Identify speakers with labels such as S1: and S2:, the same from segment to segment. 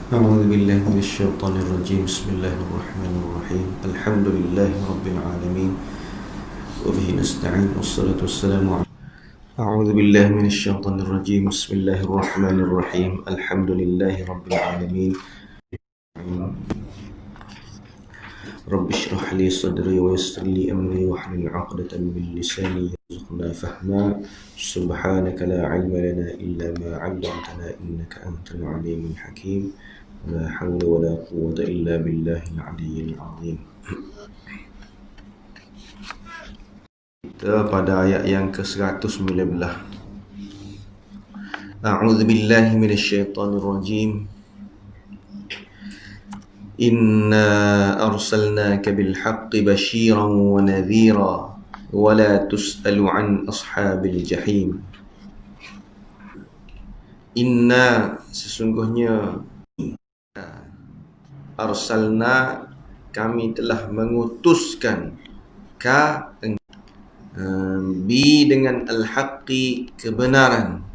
S1: أعوذ بالله من الشيطان الرجيم. بسم الله الرحمن الرحيم. الحمد لله رب العالمين وبه نستعين والصلاة والسلام على أعوذ بالله من الشيطان الرجيم. بسم الله الرحمن الرحيم. الحمد لله رب العالمين. رب اشرح لي صدري ويسر لي أمري واحلل عقدة من لساني يرزقنا فهما. سبحانك لا علم لنا إلا ما علمتنا إنك أنت العليم الحكيم. لا حول ولا قوة إلا بالله العلي العظيم. Kita pada ayat yang ke-119. A'udzu billahi minasyaitonir rajim. Inna arsalnaka bil haqqi basyiran wa nadhira wa la tus'alu an ashabil jahim. Inna, sesungguhnya, arsalna, kami telah mengutuskan, ka, bi dengan al-haqqi, kebenaran,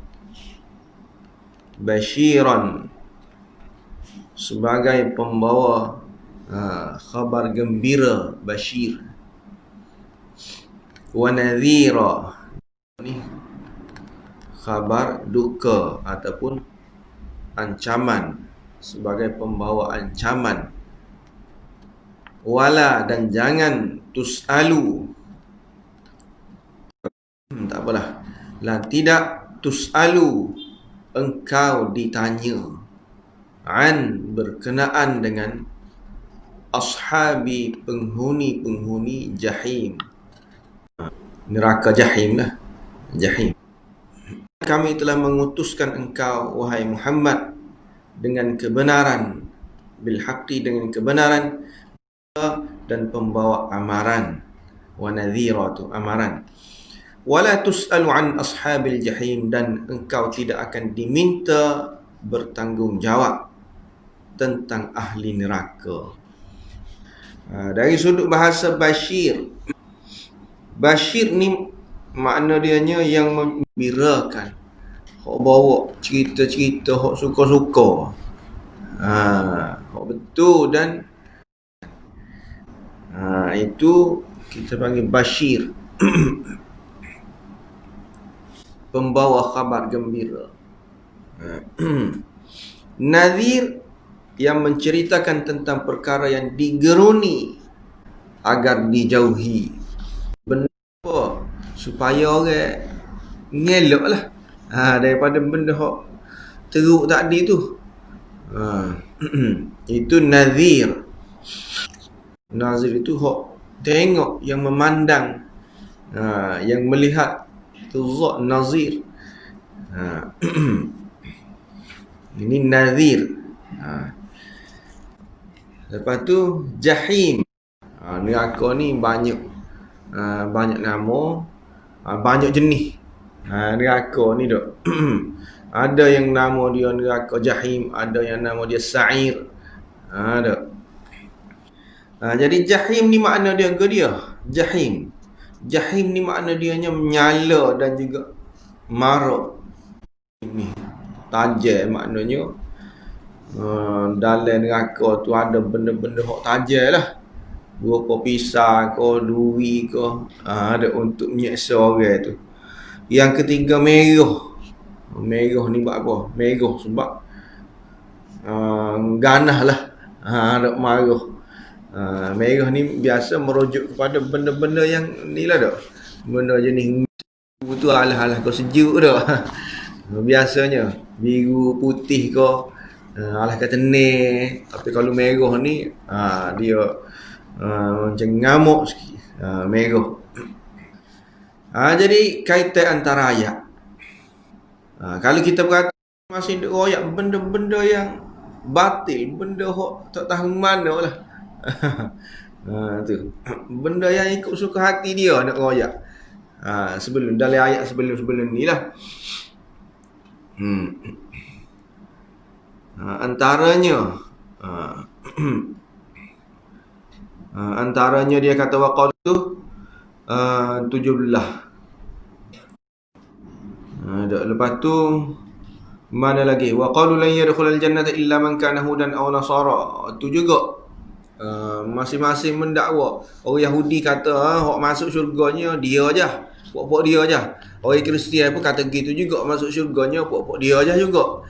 S1: basyiran, sebagai pembawa khabar gembira, basyir, wa nadhira, ni khabar duka ataupun ancaman, sebagai pembawa ancaman. Wala, dan jangan, tus'alu, tak apalah, tidak, tus'alu, engkau ditanya, an, berkenaan dengan, ashabi, penghuni-penghuni jahim, neraka jahim lah, jahim. Kami telah mengutuskan engkau, wahai Muhammad, dengan kebenaran, bil haqqi, dengan kebenaran, dan pembawa amaran, wa nadhira, tu amaran. Wala tus'alu an ashabil jahim, dan engkau tidak akan diminta bertanggungjawab tentang ahli neraka. Dari sudut bahasa basyir, basyir ni makna dianya yang membirakan, hok bawa cerita-cerita hok suka-suka, hok betul, dan itu kita panggil basyir. Pembawa khabar gembira. Nadhir, yang menceritakan tentang perkara yang digeruni agar dijauhi. Benda apa? Supaya orang ngelak lah daripada benda hok teruk tadi tu. Itu nadhir. Nazir itu hok tengok, yang memandang, yang melihat, tu zat nazir. Ini nadhir. Lepas tu jahim. Neraka ni banyak nama, banyak jenis. Neraka ni dok. Ada yang nama dia neraka jahim, ada yang nama dia sa'ir. Dok. Jadi jahim ni makna dia ke dia? Jahim. Jahim ni makna dianya menyala dan juga marak. Ini tajam maknanya. Dalam neraka tu ada benda-benda hok tajam lah. Berupa pisau ke, duri ke, ada untuk menyeksa orang tu. Yang ketiga merah. Merah ni buat apa? Merah sebab ganah lah. Ada marah. Merah ni biasa merujuk kepada benda-benda yang ni lah dah. Benda jenis tu alah-alah kau sejuk dah. Biasanya biru, putih kau alah kata tenir. Tapi kalau merah ni dia macam ngamuk sikit. Merah. Jadi kaitan antara ayat. Kalau kita berkata masih ada ayat benda-benda yang batil, benda hok tak tahu mana lah. Tu benda yang ikut suka hati dia nak royak. Sebelum dalam ayat sebelum ni lah. Antaranya antaranya dia kata waqatu 17. Lepas tu Mana lagi? Wa qalu lan yadkhulal jannata illa man kana hudan aw nasara. Itu juga masing-masing mendakwa. Orang Yahudi kata hok masuk syurganya dia aja. Pok-pok dia aja. Orang Kristian pun kata gitu juga, masuk syurganya pok-pok dia aja juga.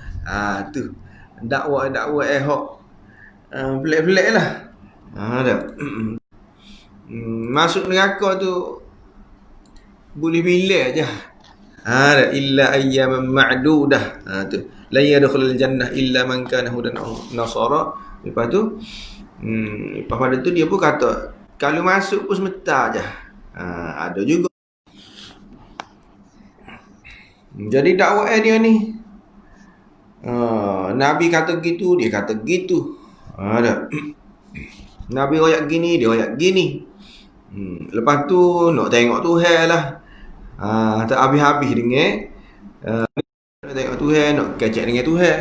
S1: Tu dakwa-dakwa hok pelik-pelik lah. Ada. Masuk neraka tu boleh pilih aja. Ada illa ayyaman ma'dudah. Tu. La yadkhulul jannah illa man kana hudan aw nasara. Lepas tu lepas pada tu dia pun kata kalau masuk pun sebentar aja. Ada juga. Jadi dakwah dia ni Nabi kata gitu, dia kata gitu. Ada. Nabi royak gini, dia royak gini. Lepas tu nak tengok Tuhan lah. Tak habis-habis dengan nak tengok Tuhan, nak kecek dengan Tuhan.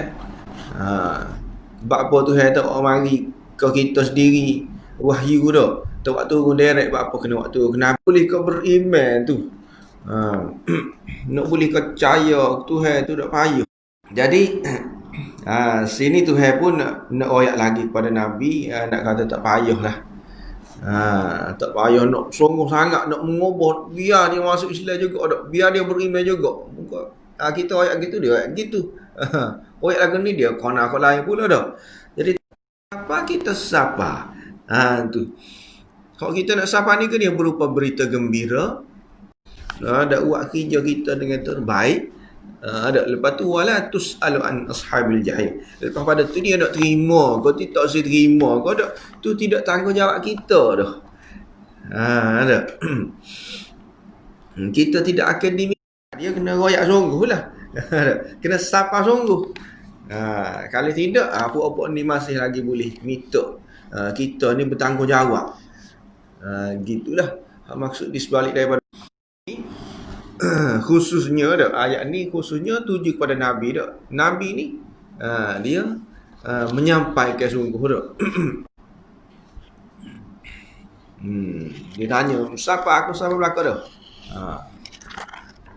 S1: Sebab apa Tuhan tak mari ke kita sendiri wahyu dah. Tak waktu turun direct buat apa kena waktu. Kenapa boleh kau beriman tu? Nak boleh kau percaya Tuhan tu tak payah. Jadi sini Tuhan pun nak royak lagi kepada Nabi, nak kata tak payah lah. Tak payah nak sungguh sangat nak mengubah, biar dia masuk Islam juga dak, biar dia beriman juga. Kita royak gitu, dia royak gitu. Royak lagu ni dia kena kau lain pula dah. Jadi apa kita sapa? Tu. Kalau kita nak sapa ni ke dia berupa berita gembira. Ada buat kerja kita dengan terbaik. Ada lepas tu wala tusalu an ashabil jahim. Lepas pada tu dia nak terima, kau tak usah terima, kau dak tu tidak tanggungjawab kita dah. Ada. Kita tidak akademik, dia kena royak sungguh lah. Kena sapa sungguh. Kalau tidak apa-apa ni masih lagi boleh minta kita ni bertanggungjawab. Gitulah maksud di sebalik daripada khususnya dak ayat ni khususnya tuju kepada Nabi dak. Nabi ni dia menyampaikan sungguh dak. Dia tanya, siapa aku sahabat belaka dah?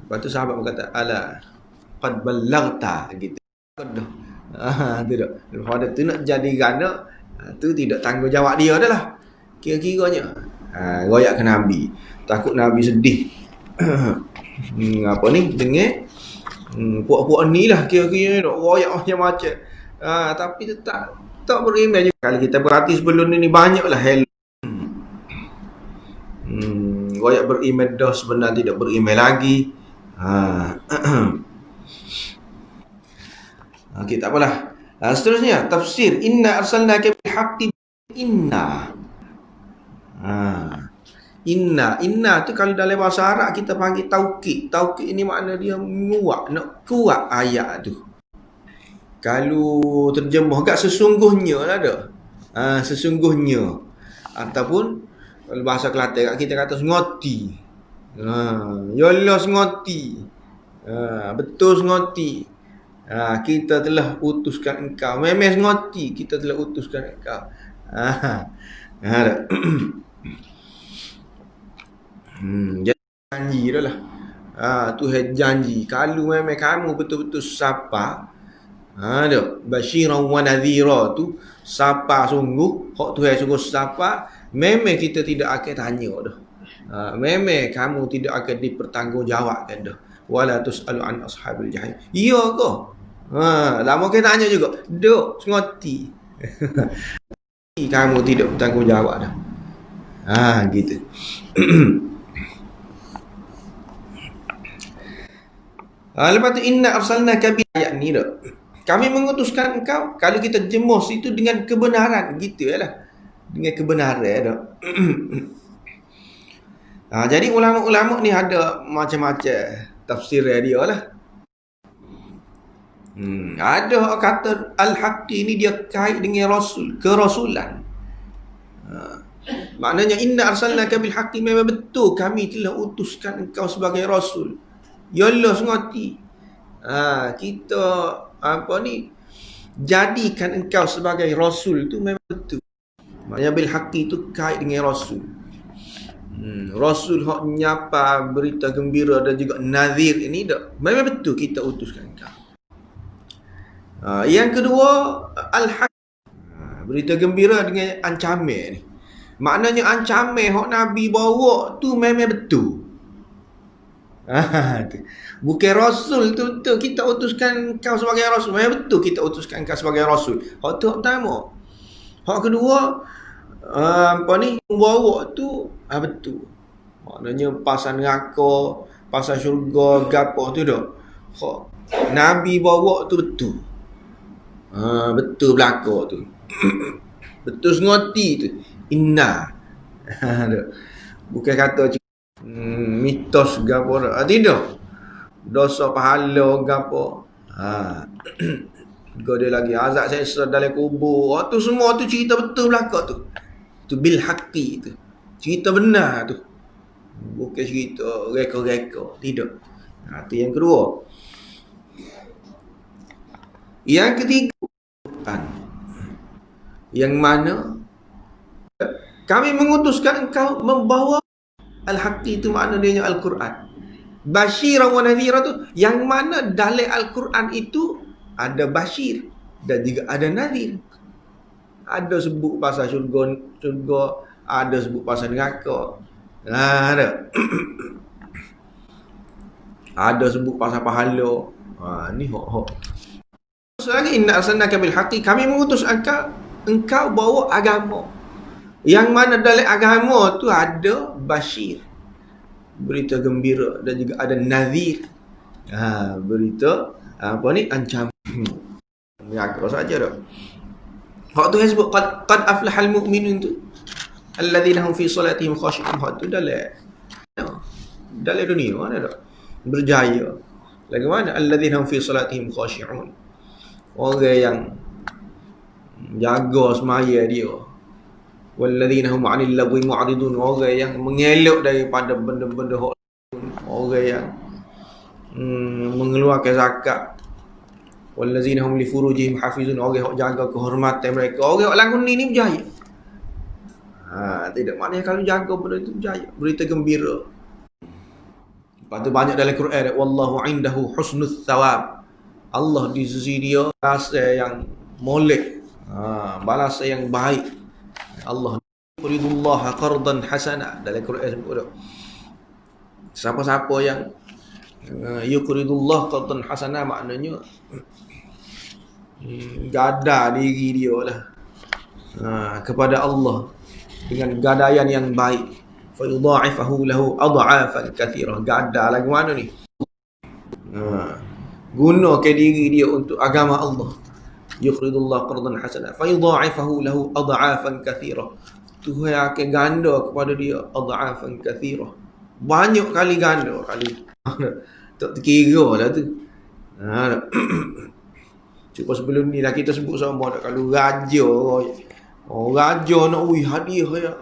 S1: Lepas tu sahabat berkata, ala qad ballaghta gitu. Dah. Tu dak. Lepas tu nak jadi gana tu tidak tanggungjawab dia dah lah. Kira-kiranya royak ke Nabi. Takut Nabi sedih. Apa ni dengan puak-puak ni lah kira-kira nak royak macam-macam. Tapi tetap tak beriman juga. Kalau kita berhati sebelum ni banyaklah royak beriman dah sebenarnya tidak beriman lagi. Okey, tak apalah. Seterusnya tafsir inna arsalnaka bil haqqi inna. Inna tu kalau dalam bahasa Arab kita panggil taukid. Taukid ini makna dia menguat, nak kuat ayat tu. Kalau terjemah agak sesungguhnya lah dah. Sesungguhnya. Ataupun kalau bahasa Kelantan kita kata ngoti. Yalah ngoti. Betul ngoti. Kita telah utuskan engkau. Memang ngoti kita telah utuskan engkau. Janji dah lah. Tuhan janji kalau memang kamu betul-betul sapa basyiran wa nadhira tu sapa sungguh, hak Tuhan sungguh sapa, memang kita tidak akan tanya dah. Memang kamu tidak akan dipertanggungjawabkan dah. Wala tusalu an ashabil jahim. Ya ke? Lama kita tanya juga. Duk ngoti. Kamu tidak bertanggungjawab dah. Gitu. Lepas tu inna arsalnaka bi ayat ni dah. Kami mengutuskan engkau, kalau kita jemus itu dengan kebenaran gitu lah. Dengan kebenaran dah. Jadi ulama-ulama ni ada macam-macam tafsir dia lah. Ada kata al-haqqi ni dia kait dengan rasul, kerasulan. Maknanya inna arsalnaka bil haqqi, memang betul kami telah utuskan engkau sebagai rasul. Ya Allah sengoti. Kita jadikan engkau sebagai rasul tu memang betul. Maknanya bil haqqi tu kait dengan rasul. Rasul hak nyapa berita gembira dan juga nazir ini dak. Memang betul kita utuskan engkau. Yang kedua, al-haq. Berita gembira dengan ancaman ni. Maknanya ancaman hok Nabi bawa tu memang betul. Bukan Rasul tu betul kita utuskan kau sebagai Rasul. Memang betul kita utuskan kau sebagai Rasul. Hak tu hak pertama. Hak kedua, bawa tu betul. Maknanya pasal neraka, pasal syurga, gapo tu dah. Hak Nabi bawa tu betul. Betul belaka tu. Betul ngoti tu. Inna. Bukan kata mitos gapo dah. Tidak. Dosa pahala gapo. Dia lagi azab sesat dalam kubur. Tu semua tu cerita betul belaka tu. Tu bil haqqi tu. Cerita benar tu. Bukan cerita reka-reka. Tidak. Tu yang kedua. Yang ketiga, yang mana kami mengutuskan engkau membawa al-haqqi itu makna dia Al-Quran. Basyiran wa nadhira tu yang mana dalam Al-Quran itu ada basyir dan juga ada nadhir. Ada sebut pasal syurga, ada sebut pasal neraka. Ada. Ada sebut pasal pahala. Ni hok. Lagi inna arsalnaka bil haqqi, kami mengutus engkau bawa agama. Yang mana dalam agama tu ada basyir, berita gembira, dan juga ada nadhir. Berita ancaman. Neraka saja dah. Hak tu yang sebut qad aflahal mu'minun tu alladzina hum fi salatihim khashi'un. Hak tu dalam dunia mana dah berjaya. Lagi mana alladzina hum fi salatihim khashi'un. Orang yang jaga semaya dia. Walladzina hum 'anil lagwi mu'ridun. Orang yang mengelak daripada benda-benda hak. Orang yang mengeluarkan zakat. Walladzina hum li furujihim hafizun. Orang yang jaga kehormatan mereka. Orang yang lagu ni berjaya. Tidak maknanya kalau jaga benda itu berjaya. Berita gembira. Lepas tu banyak dalam Quran. Wallahu indahu husnul thawab. Allah di sisi dia balasan yang molek, balasan yang baik. Allah yuridullah qardan hasana. Dalam Quran sebut tu. Siapa-siapa yang yuridullah qardan hasana maknanya gada diri dia lah kepada Allah dengan gadaian yang baik. Fa yudha'ifahu lahu adha'afan katsira. Gada lagu mana ni? Guna ke diri dia untuk agama Allah. Yuqridullah qardan hasana fa yudha'ifahu lahu adha'afan katsira. Tuhan akan ganda kepada dia adha'afan katsira. Banyak kali ganda kali. Tak terkira lah tu. Cuba sebelum ni dah kita sebut sama dah kalau raja. Raja nak hadiah ya.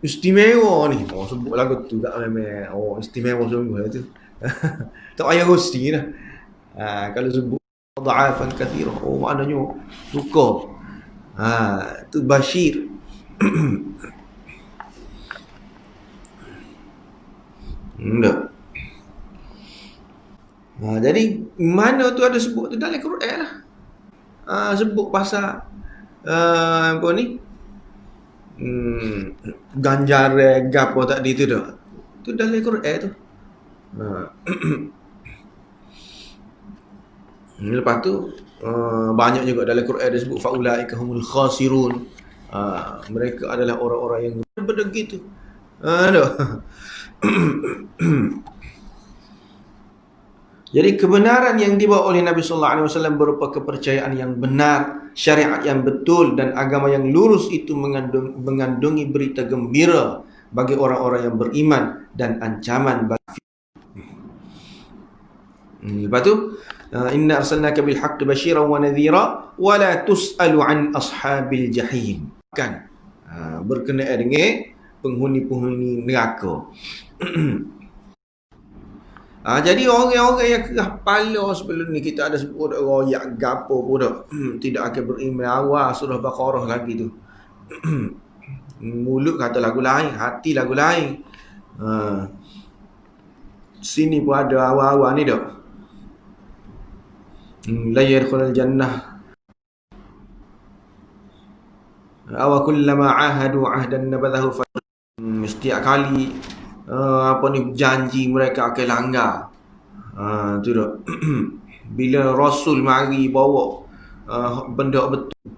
S1: Istimewa ni. Sebut lagu tu tak memang. Istimewa sungguh tu. Tak payah rosti dah. Kalau sebut dha'afan kathira, maknanya suka. Tu basyir. Enggak. Jadi mana tu ada sebut tu dalam Quran lah. Sebut pasal apa ni? Ganjaran gapo tadi tu dah. Tu dalam Quran tu. Lepas tu banyak juga dalam Quran dia sebut faulaika humul khasirun. Mereka adalah orang-orang yang benar gitu. Jadi kebenaran yang dibawa oleh Nabi sallallahu alaihi wasallam berupa kepercayaan yang benar, syariat yang betul dan agama yang lurus itu mengandungi berita gembira bagi orang-orang yang beriman dan ancaman bagi. Lepas tu inna arsalnaka bil haqqi basyiran wa nadhira wa la tus'alu an ashabil jahim. Kan berkenaan dengan penghuni-penghuni neraka. Jadi orang-orang yang kerah pala sebelum ni kita ada sebut royak gapo pun dah. Tidak akan beriman awal surah Baqarah lagi tu. Mulut kata lagu lain, hati lagu lain. Sini pun ada awal-awal ni dah. La yadkhulul jannah aw kullama ahadu ahdan nabadahu. Setiap kali apa ni, janji mereka akan langgar. Tu dah. Bila Rasul mari bawa benda betul.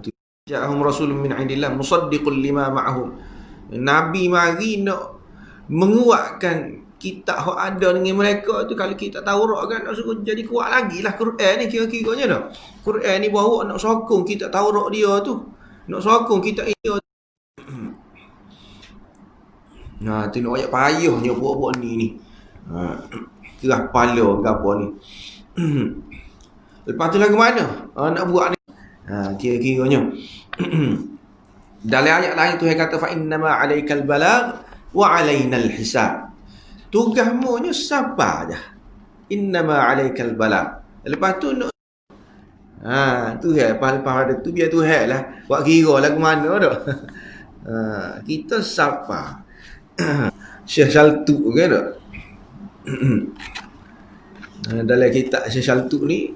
S1: Tu. Ja'ahum rasulun min indillah musaddiqul lima ma'ahum. Nabi mari nak menguatkan kitab hak ada dengan mereka tu. Kalau kita Taurat kan nak suruh jadi kuat lagi lah Quran ni, kira-kiranya dah. Quran ni bawa nak sokong kita Taurat dia tu. Nak sokong kita dia. Tengok ayat payahnya buat-buat ni. Kerah kepala ke apa ni. Lepas tu lagu mana? Nak buat ni. Kira-kiranya. Dalam ayat lain tu dia kata fa innama 'alaikal balagh wa 'alainal hisab. Tugasmu nya sabar aja. Innama 'alaikal balagh. Lepas tu nak tu lepas ada tu biar Tuhan lah buat kira lagu mana dah. Kita sabar. Syekh Shaltuk kan tak? Dalam kitab Syekh Shaltuk ni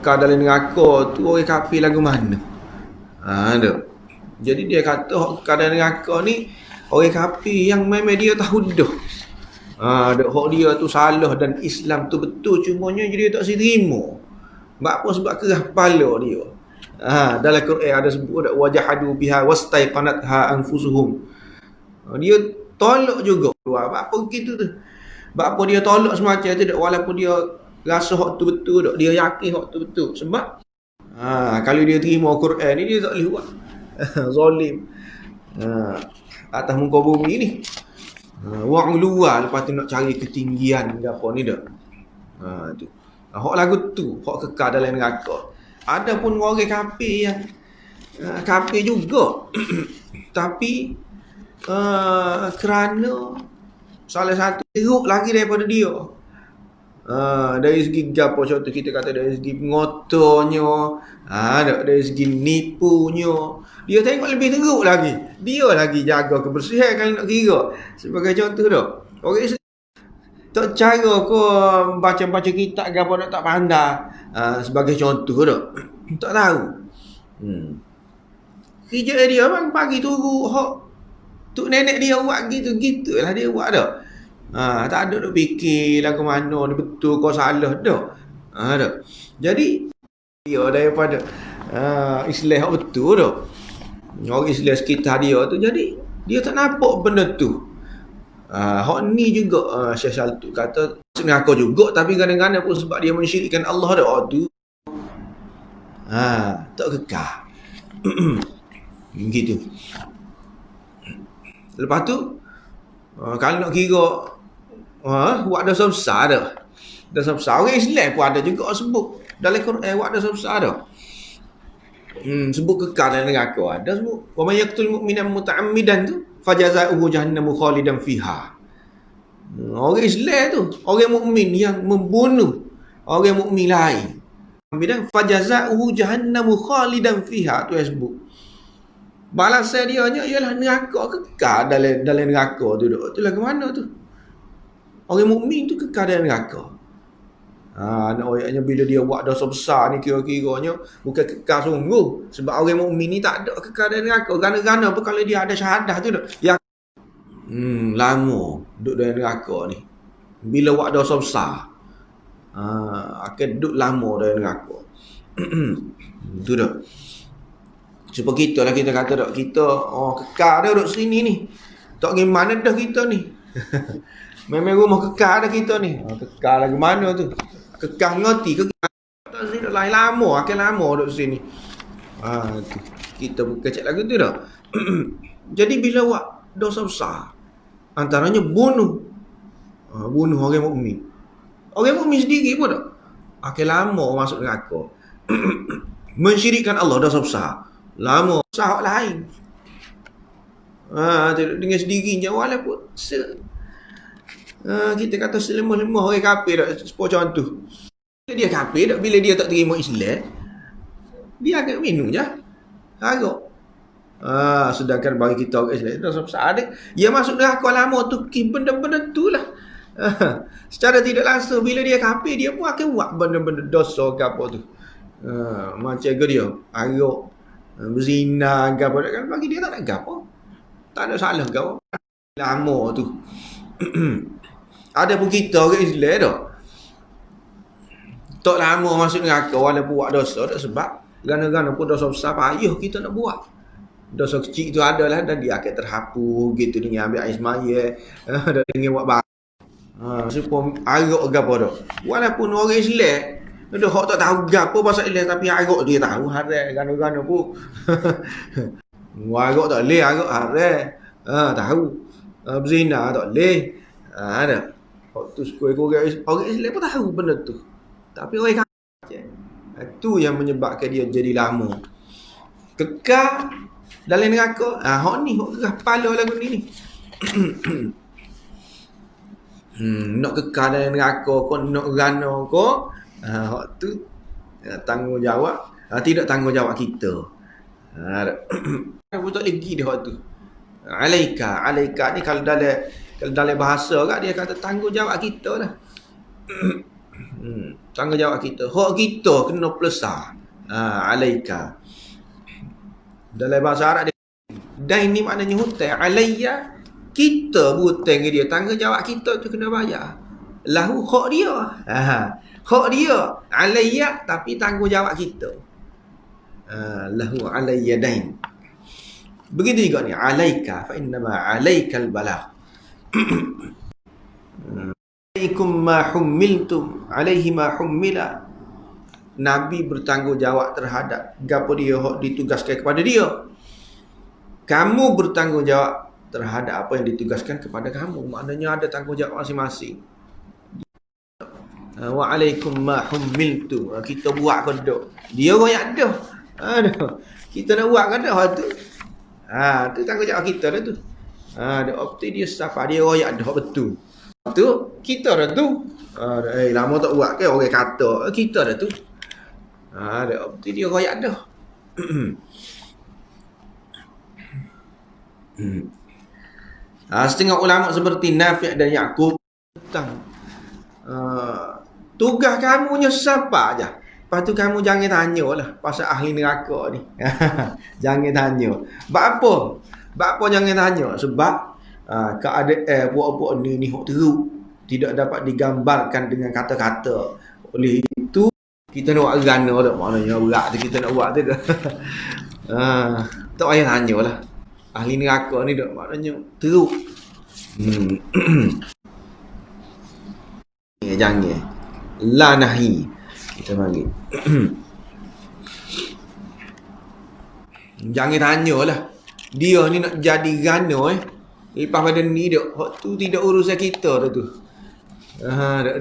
S1: dalam neraka tu orang kafir lagu mana? Ada. Jadi dia kata dalam neraka ni orang kafir yang memang dia tahu dah. Hak dia tu salah dan Islam tu betul, cumanya dia tak terima. Sebab apa? Sebab kerah kepala dia. Dalam Quran ada sebut wajahadu biha wastaiqanatha anfusuhum. Dia tolak juga. Apa begitu tu? Sebab apa dia tolak semacam tu dak, walaupun dia rasa hak tu betul dak, dia yakin hak tu betul. Sebab kalau dia terima Quran ni dia tak boleh buat. Zalim. Atas muka bumi ni. Wa'uluwa, lepas tu nak cari ketinggian ke apa ni dak. Tu. Hak lagu tu, hak kekal dalam neraka. Ada pun orang kafir yang kafir juga. Tapi kerana salah satu teruk lagi daripada dia. Dari segi apa, contoh kita kata dari segi pengotornya, dari segi nipunya, dia tengok lebih teruk lagi. Dia lagi jaga kebersihan kalau nak kira. Sebagai contoh dah. Orang Islam tak cara ko baca-baca kitab ke apa nak tak pandai. Sebagai contoh dah. Tak tahu. Kerja dia bang pagi turu hak tuk nenek dia buat gitu-gitulah dia buat dah. Tak ada nak fikir lagu mana ni betul kau salah dah. Dah. Jadi dia daripada Islam hak betul dah. Orang Islam sekitar dia tu, jadi dia tak nampak benda tu. Hak ni juga Syekh Shaltuk kata sengaja juga, tapi kadang-kadang pun sebab dia mensyirikkan Allah dah tu. Tak kekal. Begitu. Lepas tu kalau nak kira buat dosa besar dah. Dosa besar orang Islam pun ada juga sebut dalam Quran buat dosa besar dah. Sebut kekal dalam neraka ada sebut wa may yaqtul mu'mina muta'ammidan tu fajazaohu jahannamu khalidan fiha. Orang Islam tu, orang mukmin yang membunuh orang mukmin lain, bidan fajazaohu jahannamu khalidan fiha tu sebut. Balasan dia nya ialah neraka, kekal dalam neraka tu duk. Tu lagu mana tu? Orang mukmin tu kekal dalam neraka. Nak ayatnya bila dia buat dosa besar ni kira-kiranya bukan kekal sungguh. Sebab orang mukmin ni tak ada kekal dalam neraka. Gana-gana apa kalau dia ada syahadah tu dah. Yang lama duduk dalam neraka ni. Bila buat dosa besar akan duduk lama dalam neraka. Tu dah. Seperti kita lah kita kata dah, kita kekal dah duduk sini ni. Tak pergi mana dah kita ni. Memang rumah kekal dah kita ni. Kekal lagi mana tu? Kekal ngerti kekal tak sini lain lama, akan lama duduk sini. Tu. Kita kecek lagu tu dah. Jadi bila buat dosa besar, antaranya bunuh orang mukmin. Orang mukmin sendiri pun tak akan lama masuk neraka. Mensyirikkan Allah dosa besar. Lama sahak lain. Dengan sendirinya walaupun kita kata selemah-lemah orang kafir dah, sepuluh contoh. Dia kafir dah, bila dia tak terima Islam, dia akan minum je. Harap. Sedangkan bagi kita orang Islam dah besar ada, dia masuk neraka lama tu benda-benda tu lah. Secara tidak langsung bila dia kafir, dia pun akan buat benda-benda dosa ke apa tu. Macam ke dia arak, berzina ke apa kan, bagi dia tak ada gapo. Tak ada salah ke apa. Lama tu. Ada pun kita orang Islam dah. Tak lama masuk neraka walaupun buat dosa tak, sebab gana-gana pun dosa besar payah kita nak buat. Dosa kecil tu adalah dan dia akan terhapus gitu dengan ambil air semaya, dan dengan buat baik. Supaya arak ke apa dah. Walaupun orang Islam dia hak tak tahu gapo pasal Islam, tapi arak dia tahu haram gana-gana pun. Arak tak leh, arak haram. Tahu. Berzina tak leh. Ada. Hak tu sekoi orang Islam pun tahu benda tu. Tapi orang kafir, itu yang menyebabkan dia jadi lama kekal dalam neraka. Hak ni hak kerah kepala lagu ni. Nak kekal dalam neraka kau, nak rana kau, hak tu tanggungjawab, tidak tanggungjawab kita. Aku tak lagi dia hak tu. Alaika ni kalau dalam bahasa kan dia kata tanggungjawab kita lah. Tanggungjawab kita. Hak kita kena pelesar. Alaika. Dalam bahasa Arab dia, dan ini maknanya hutang. Alayya, kita berhutang ke dia. Tanggungjawab kita tu kena bayar. Lahu hak dia. Hak dia. Alayya, tapi tanggungjawab kita. Lahu alayya dain. Begitu juga ni. Alaika fa innama alaikal balagh. Alaikum ma hummiltum alaihi ma hummila. Nabi bertanggungjawab terhadap gapo dia hak ditugaskan kepada dia. Kamu bertanggungjawab terhadap apa yang ditugaskan kepada kamu. Maknanya ada tanggungjawab masing-masing. Wa alaikum ma hummiltum. Kita buat ke dak? Dia royak dah. Kita nak buat ke dak hak tu? Tu tanggungjawab kita dah tu. Dia opti dia siapa dia royak dah betul. Tu kita dah tu. Lama tak buat ke orang kata kita dah tu. Dia opti dia royak dah. Setengah ulama seperti Nafi' dan Yaqub tentang tugas kamu siapa aja. Lepas tu kamu jangan tanyalah pasal ahli neraka ni. Jangan tanya. Bab apa jangan tanya? Sebab keadaan puak-puak ni hok teruk, tidak dapat digambarkan dengan kata-kata. Oleh itu kita nak buat gana tak, maknanya berat tu kita nak buat tu dah. Tak payah tanyalah. Ahli neraka ni dak maknanya teruk. Jangan. La nahi. Kita panggil. Jangan tanyalah. Dia ni nak jadi gana lepas pada ni dak, hak tu tidak urusan kita dah tu.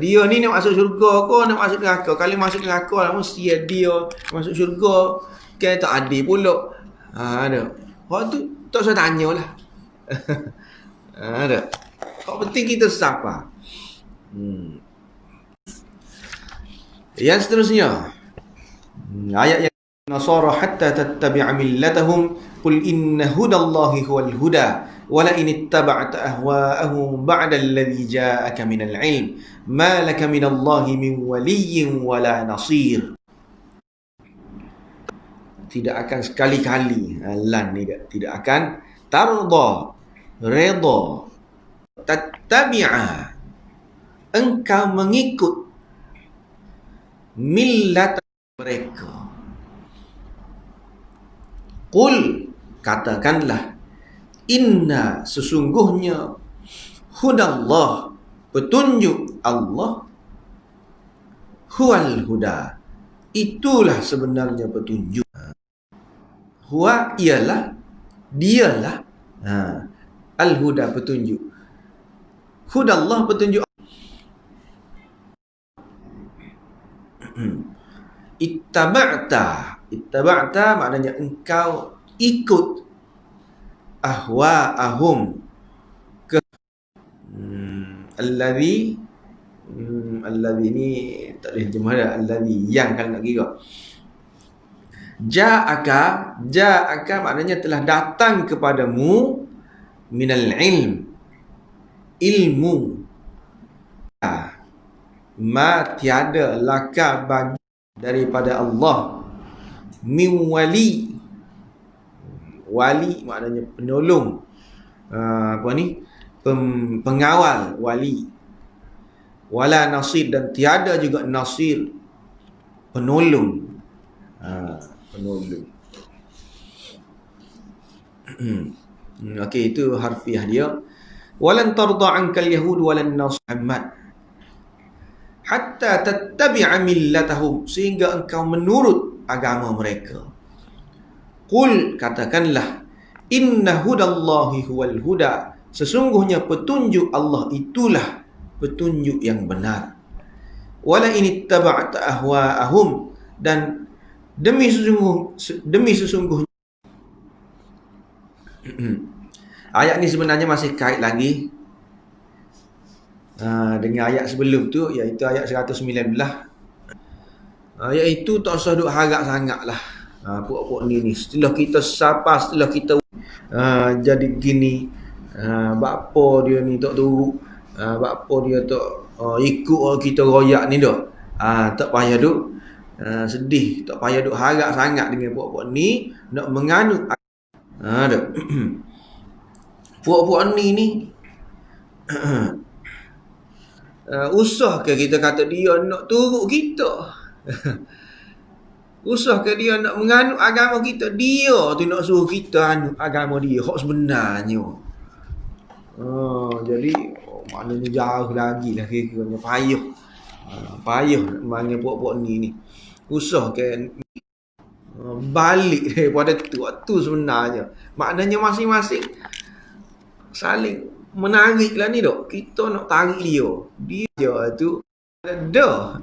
S1: Dia ni nak masuk syurga ke nak masuk neraka? Kalau masuk neraka lah mesti dia masuk syurga. Kan tak adil pula. Ada. Hak tu tak usah tanyalah. Ada. Hak penting kita siapa. Yang seterusnya. Ayat yang Nasara hatta tattabi'a millatahum qul inna hudallahi huwal huda wala in ittaba'ta ahwa'ahum ba'da alladhi ja'aka minal ilm ma laka minallahi min waliyyin wala nasir. Tidak akan sekali-kali lan ni tidak akan tarda redha tattabi'a engkau mengikut millat mereka. Qul, katakanlah, inna sesungguhnya hudallah, petunjuk Allah, huwal huda, itulah sebenarnya petunjuk. Huwa ialah, dialah, al huda petunjuk. Hudallah petunjuk. Ittaba'ta maknanya engkau ikut ahwa'ahum ke alladhi ni tak boleh terjemah dah. Alladhi yang kalau nak kira ja'aka maknanya telah datang kepadamu minal ilmu ma tiada laka bagi daripada Allah min wali. Wali maknanya penolong, pengawal, wali. Wala nasir, dan tiada juga nasir, penolong. Penolong. Okey, itu harfiah dia. Walan tarda ankal yahud walan nasr Muhammad hatta tattabi'a millatahum, sehingga engkau menurut agama mereka. Qul, katakanlah, inna hudallahi huwal huda, sesungguhnya petunjuk Allah itulah petunjuk yang benar. Wala in ittaba'ta ahwa'ahum, dan demi sesungguhnya ayat ni sebenarnya masih kait lagi dengan ayat sebelum tu, iaitu ayat 119. Iaitu tak usah duk harap sangat lah puak-puak ni setelah kita sapa, setelah kita jadi gini, bakpo dia ni tak turut, bakpo dia tak ikut kita royak ni dah. Tak payah duk sedih, tak payah duk harap sangat dengan puak-puak ni nak menganut. Puak-puak ni usah ke kita kata dia nak turut kita? Usah ke dia nak menganut agama kita? Dia tu nak suruh kita anut agama dia, hak sebenarnya. Jadi maknanya jauh lagi lah kira-kiranya payah. Payah nak panggil puak-puak ni. Usah ke balik daripada tu sebenarnya. Maknanya masing-masing saling menarik lah ni dok. Kita nak tarik dia. Dia tu dah.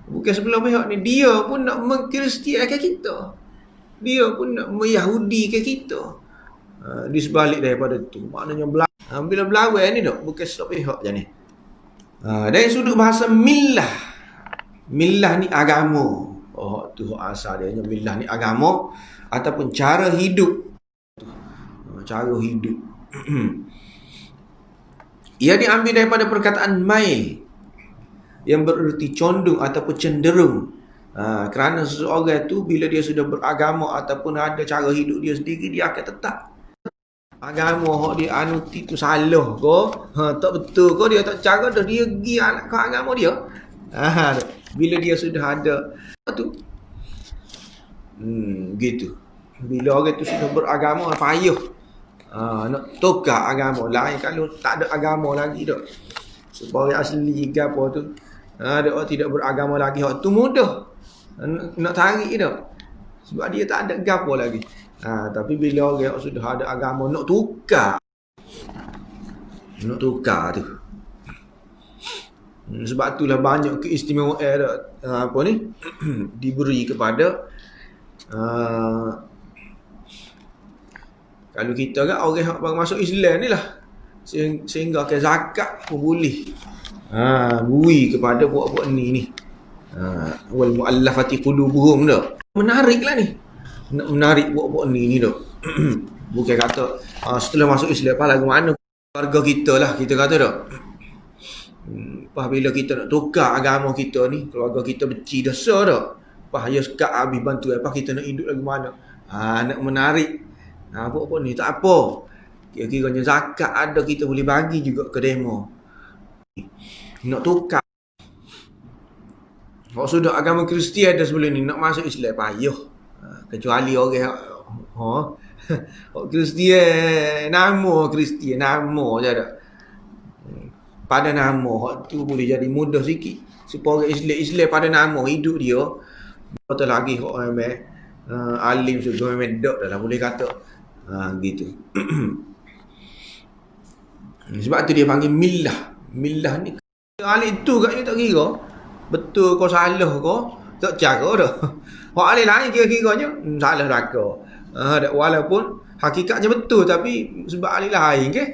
S1: Bukan sebelah pihak ni, dia pun nak mengkristiankan kita. Dia pun nak meyahudikan kita. Di sebalik daripada tu. Maknanya bila berlawan ni dok, bukan sebelah pihak je ni. Dari sudut bahasa millah. Millah ni agama. Tu asal dia. Millah ni agama ataupun cara hidup. Cara hidup. Ia diambil daripada perkataan mail, yang bererti condong ataupun cenderung. Kerana seseorang itu bila dia sudah beragama ataupun ada cara hidup dia sendiri, dia akan tetap agama hak dia anuti tu salah ke, tak betul ke, dia tak cara dah, dia pergi ke agama dia. Bila dia sudah ada tu, gitu. Bila orang tu sudah beragama, payah nak tukar agama lain. Kalau tak ada agama lagi dah, sebab orang asli ke apa tu, ada orang tidak beragama lagi, hak tu mudah nak tarik dah, sebab dia tak ada gapo lagi. Tapi bila orang sudah ada agama, nak tukar tu. Sebab itulah banyak keistimewaan apa ni diberi kepada kalau kita kan orang yang baru masuk Islam ni lah, sehingga ke zakat pun boleh bui kepada buat-buat ni. Wal muallafati qulubuhum dah. Menariklah ni. Nak menarik buat-buat ni dah. Bukan kata setelah masuk Islam apa lagu mana keluarga kita lah, kita kata dah. Lepas bila kita nak tukar agama kita ni, keluarga kita benci dosa dah. Lepas ya sekat habis bantu apa kita nak hidup lagu mana. Nak menarik buat-buat ni tak apa. Kira-kiranya zakat ada, kita boleh bagi juga ke demo. Nak tukar. Kalau sudah agama Kristian dah sebelum ni, nak masuk Islam payah. Kecuali orang Kristian, nama Kristian, nama je ada. Pada nama tu boleh jadi mudah sikit. Supaya orang Islam pada nama hidup dia. Betul lagi orang alim sudah medok dah lah, boleh kata. Gitu. Sebab tu dia panggil millah. Millah ni alih tu kat dia tak kira betul kau salah kau, tak cara dah. Hak alih lain kira-kiranya salah raka. Walaupun hakikatnya betul, tapi sebab alih lain ke,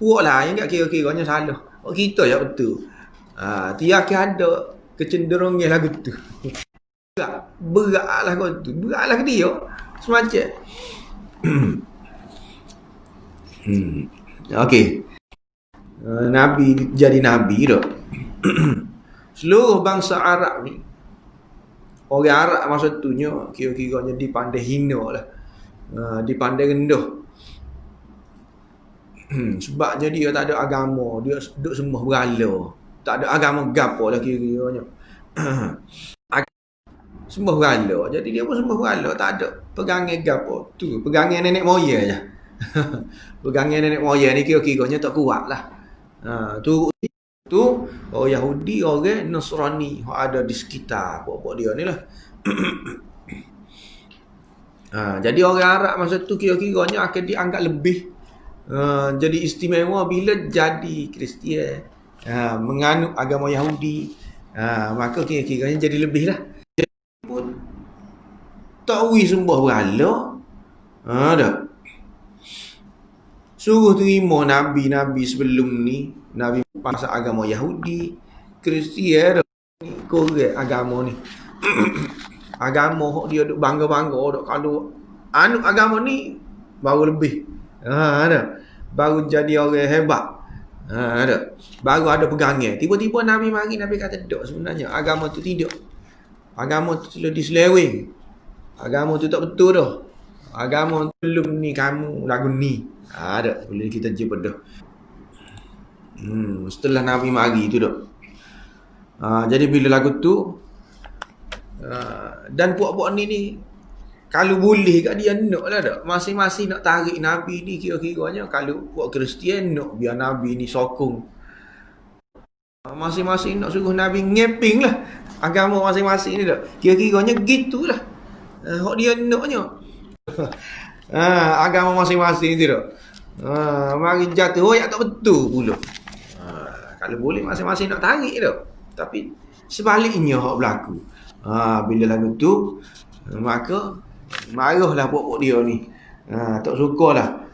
S1: puak lain kat kira-kiranya salah. Hak kita ya betul. Tiap ada kecenderungan lagu tu. Beratlah kau tu. Beratlah ke dia semacam. Okey. Nabi jadi nabi dah. Seluruh bangsa Arab ni, orang Arab masa tu nya kira-kiranya dipandai hina lah. Dipandai rendah. Sebabnya dia tak ada agama, dia duk sembah berhala. Tak ada agama gapo lah kira-kiranya. Sembah berhala. Jadi dia pun sembah berhala, tak ada pegangan gapo. Tu pegangan nenek moyang je. Pegangan nenek moyang ni kira-kiranya tak kuat lah. Tu orang Yahudi, orang Nasrani yang ada di sekitar pokok dia ni lah. Jadi orang Arab masa tu kira-kiranya akan dianggap lebih jadi istimewa bila jadi Kristian, menganut agama Yahudi, maka kira-kiranya jadi lebih lah. Jadi pun tak ui sembah berhala, dah suruh terima Nabi-Nabi sebelum ni, Nabi pasal agama Yahudi, Kristian, korek agama ni. Agama hok dia duk bangga-bangga duk kalau anut agama ni baru lebih. Ada. Baru jadi orang hebat. Ada. Baru ada pegangan. Tiba-tiba Nabi mari, Nabi kata tak, sebenarnya agama tu tidak. Agama tu telah diseleweng. Agama tu tak betul dah. Agama tu belum ni kamu lagu ni. Ada. Boleh kita jumpa dah. Setelah Nabi mari tu dah. Jadi bila lagu tu dan puak-puak ni kalau boleh kat dia nak lah tak. Masing-masing nak tarik Nabi ni kira-kiranya. Kalau puak Kristian nak biar Nabi ni sokong. Masing-masing nak suruh Nabi ngeping lah agama masing-masing ni tak. Kira-kiranya gitulah. Hak dia naknya. Agama masing-masing tu tak. Mari jatuh royak tak betul pula. Kalau boleh masing-masing nak tarik tak. Tapi sebaliknya hak berlaku. Bila lagu tu maka marahlah pokok dia ni. Tak sukalah.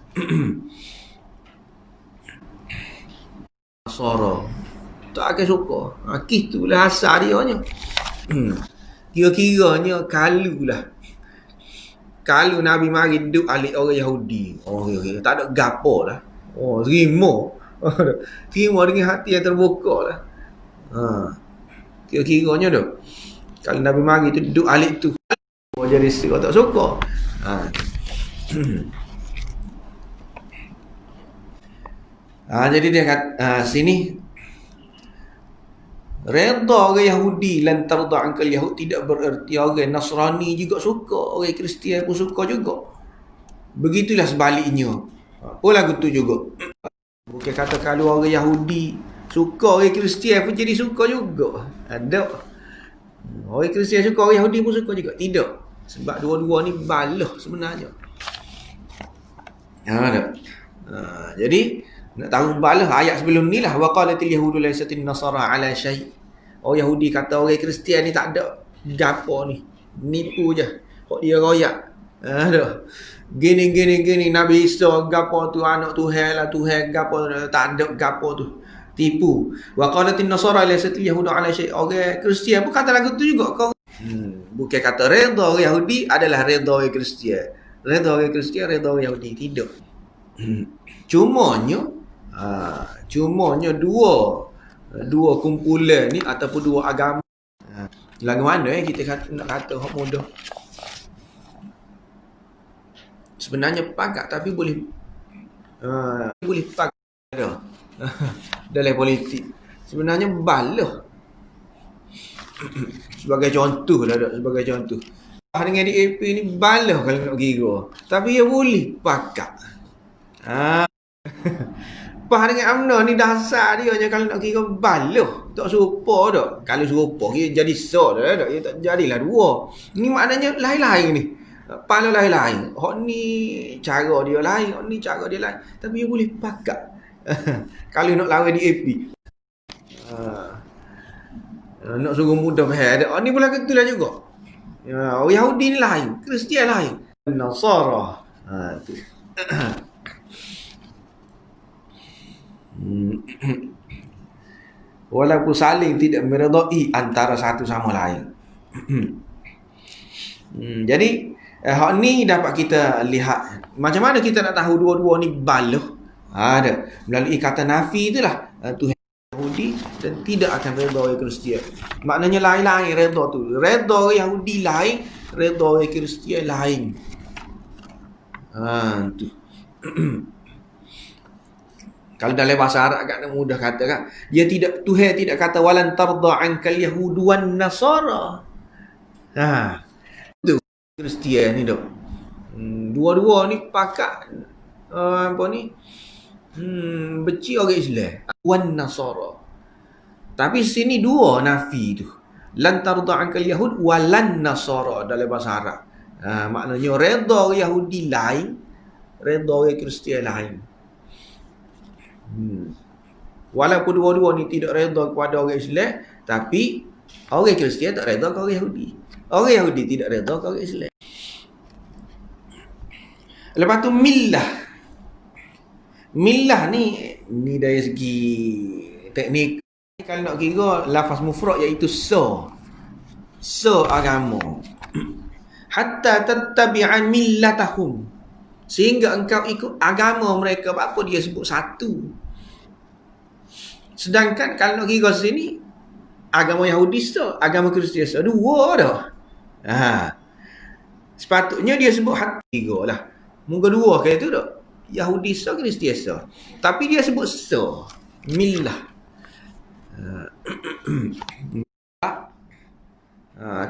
S1: Nasara tak akan suka. Gitulah asal dia nya. Kira-kiranya kalau Nabi mari duduk alik orang Yahudi, tak ada gapo lah. Terima dengan hati yang terbuka lah. Kira-kiranya tu kalau Nabi mari tu duduk alik tu, jadi isteri tak suka. Jadi dia kata sini redha orang Yahudi lan tarda ankal Yahud tidak bererti orang Nasrani juga suka, orang Kristian pun suka juga. Begitulah sebaliknya. Apa lagu tu juga. Bukan kata kalau orang Yahudi suka, orang Kristian pun jadi suka juga. Ada. Orang Kristian suka, orang Yahudi pun suka juga. Tidak. Sebab dua-dua ni balah sebenarnya. Jadi nak tahu balah ayat sebelum ni lah. Wa qalatil yahudu laysatin nasara ala syai'. Orang Yahudi kata orang Kristian ni tak ada gapo ni. Nipu je. Kok dia royak. Gini Nabi Isa gapo tu anak Tuhan lah, Tuhan gapo, tak ada gapo tu. Tipu. Wa qalatin nasara laysatil yahudu ala syai'. Orang Kristian pun kata lagu tu juga. Bukan kata redha orang Yahudi adalah redha orang Kristian. Redha orang Kristian, redha orang Yahudi. Tidak. Cumanya dua kumpulan ni ataupun dua agama. Lagu mana kita nak kata hak mudah. Sebenarnya pakat tapi boleh pakat dah. Dalam politik. Sebenarnya balah. Sebagai contoh lah tak, sebagai contoh. Dengan DAP ni balah kalau nak kira. Tapi dia boleh pakat. Pas dengan UMNO ni dasar dia hanya kalau nak kira balah. Tak serupa tak. Kalau serupa dia jadi so dah tak. Dia tak jadilah dua. Ni maknanya lain-lain ni. Pala lain-lain. Hak ni cara dia lain, hak ni cara dia lain. Tapi dia boleh pakat. Kalau nak lawan DAP. Nak suruh mudah faham. Ni pula ketulah juga. Orang Yahudi ni lain, Kristian lain. Nasara. Tu. Walaupun saling tidak meredai antara satu sama lain. Jadi hak ni dapat kita lihat macam mana kita nak tahu dua-dua ni balah. Ada melalui kata nafi itulah Tuhan Yahudi dan tidak akan redha orang Kristian. Maknanya lain-lain redha tu. Redha orang Yahudi lain, redha orang Kristian lain. Tu. Kalau dalam bahasa Arab kan mudah kata kan. Tuhan tidak kata walan tarda ankal yahud wan nasara. Tu Kristian ni dok. Dua-dua ni pakat benci orang Islam wan nasara. Tapi sini dua nafi tu. Lan tarda ankal yahud walan nasara dalam bahasa Arab. Maknanya redha orang Yahudi lain, redha orang Kristian lain. Walaupun dua-dua ni tidak redha kepada orang Islam, tapi orang Kristian tak redha kepada orang Yahudi. Orang Yahudi tidak redha kepada orang Islam. Lepas tu millah. Millah ni dari segi teknik, kalau nak kira lafaz mufrad iaitu agama. Hatta tattabi'an millatahum, sehingga engkau ikut agama mereka. Apa dia sebut satu? Sedangkan kalau nak kira sini, agama Yahudi agama Kristian dua dah. Sepatutnya dia sebut tiga lah. Muka dua kayak tu dah. Yahudi Kristian tapi dia sebut millah.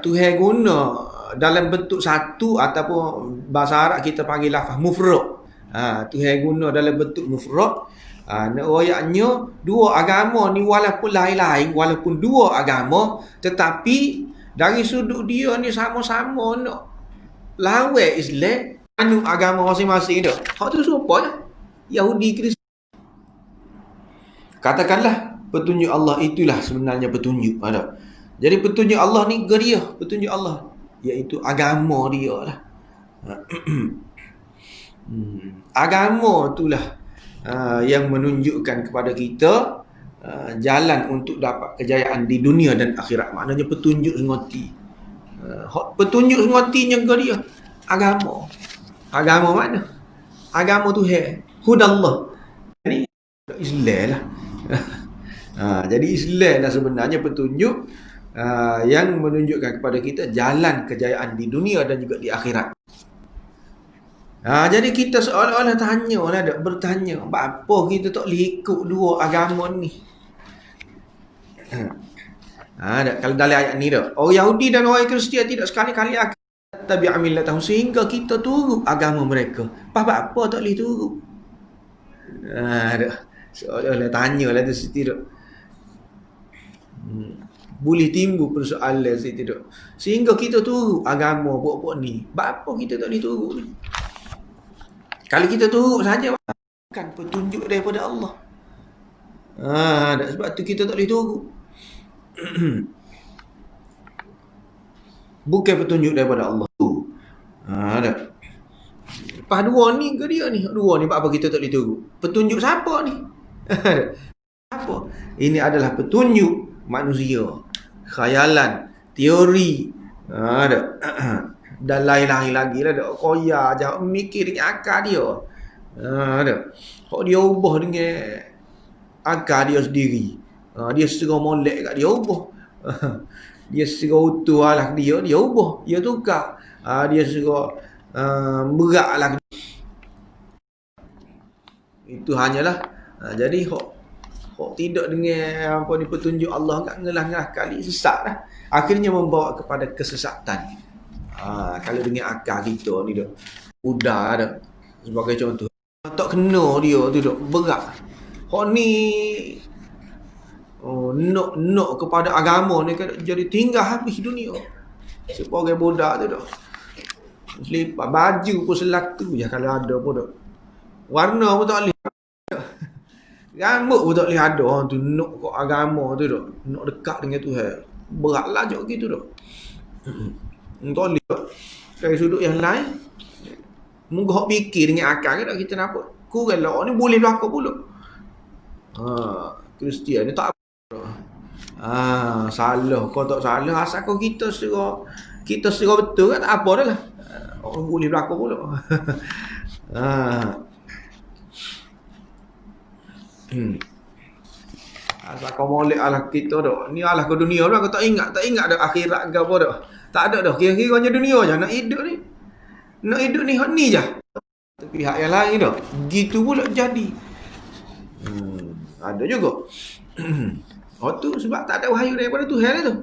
S1: Tuhan guna dalam bentuk satu ataupun bahasa Arab kita panggil lafaz mufrad. Tuhan guna dalam bentuk mufrad. Ayatnya dua agama ni walaupun lain-lain, walaupun dua agama, tetapi dari sudut dia ni sama-sama nak lawan Islam, anut agama masing-masing dah. Hak tu siapa ya? Yahudi Kristian. Katakanlah petunjuk Allah itulah sebenarnya petunjuk. Jadi petunjuk Allah ni dia, petunjuk Allah iaitu agama dia lah. Agama itulah yang menunjukkan kepada kita jalan untuk dapat kejayaan di dunia dan akhirat. Maknanya petunjuk sengoti. Petunjuk sengotinya ke dia agama. Agama mana? Agama Tuhan, hudallah. Jadi Islam lah. Jadi Islam lah sebenarnya petunjuk yang menunjukkan kepada kita jalan kejayaan di dunia dan juga di akhirat. Jadi kita seolah-olah bertanya, apa kita tak boleh ikut dua agama ni? Kalau dalam ayat ni dah, orang Yahudi dan orang Kristian tidak sekali-kali akan tabi'a millatahum, sehingga kita turut agama mereka. Apa tak boleh turut? Seolah-olah tanyalah tu situ dah. Boleh timbul persoalan situ dah. Sehingga kita turut agama pokok ni. Apa kita tak boleh turut ni? Kalau kita turut saja, bukan petunjuk daripada Allah. Sebab tu kita tak boleh turut. Bukan petunjuk daripada Allah. Lepas dua ni ke dia ni? Dua ni apa kita tak boleh turut? Petunjuk siapa ni? Apa? Ini adalah petunjuk manusia, khayalan, teori, dan lain-lain lagi lah. Koya aja mikir dengan akal dia. Kok dia ubah dengan akal dia sendiri. Dia secara molek kat dia ubah. Dia secara utuh lah dia ubah, dia tukar. Dia secara berat lah. Itu hanyalah jadi hok tidak dengan apa ni petunjuk Allah kat ngelah-ngelah kali sesat lah. Akhirnya membawa kepada kesesatan. Kalau dengan akal kita ni dah udah dah sebagai contoh. Tak kena dia tu dah berat. Hok ni nak kepada agama ni kan jadi tinggal habis dunia. Sebagai budak tu dah. Selipar baju pun selatu je kalau ada pun dah. Warna pun tak boleh. Rambut pun tak boleh ada. Orang tu nak ke agama tu dah. Nak dekat dengan Tuhan. Beratlah je gitu dah. Tak boleh. Dari sudut yang lain, moga hok fikir dengan akal ke tak kita nampak. Kurang lah ni boleh berlaku pula. Kristian ni tak salah. Kau tak salah. Asal kau kita serah betul kan tak apa dah lah. Orang boleh berlaku pula. Asal kau molek alah kita dah. Ni alah ke dunia dah. Kau tak ingat dah akhirat ke apa dah. Tak ada dah. Kira-kiranya dunia je nak hidup ni. Nak hidup ni hak ni je. Pihak yang lain dah. Gitu pula jadi. Ada juga. Tu sebab tak ada wahyu daripada Tuhan tu.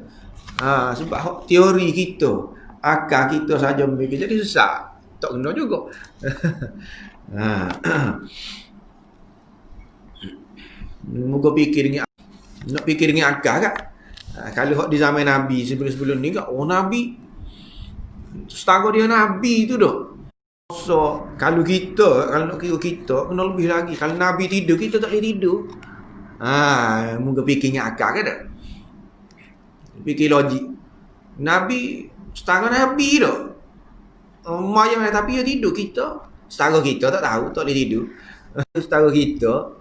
S1: Sebab hak teori kita, akal kita saja mikir jadi sesat. Tak kena juga. Moga fikir dengan nak fikir dengan akal kan. Kalau hak di zaman Nabi sebelum-sebelum ni kan, Nabi setara dia Nabi tu dah. So, kalau nak kira kita, kena lebih lagi. Kalau Nabi tidur, kita tak boleh tidur. Moga fikirnya akal kan tak? Fikir logik. Nabi, setara Nabi dah. Mayang tapi dia tidur kita. Setara kita tak tahu, tak boleh tidur. Setara kita,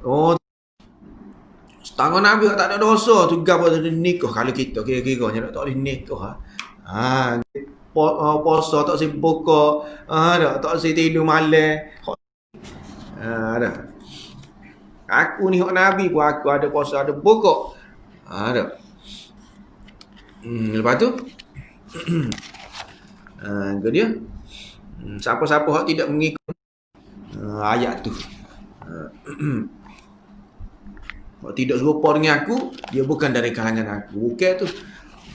S1: setara Nabi tak ada dosa. Tu gapa tu nikah kalau kita kira-kiranya tak boleh nikah. Puasa tak boleh buka, tak boleh tidur malam. Dah. Aku ni hak Nabi pun aku ada puasa ada buka. Dah. Lepas tu ke dia siapa-siapa hak tidak mengikut ayat tu. Hak tidak serupa dengan aku, dia bukan dari kalangan aku. Bukan tu.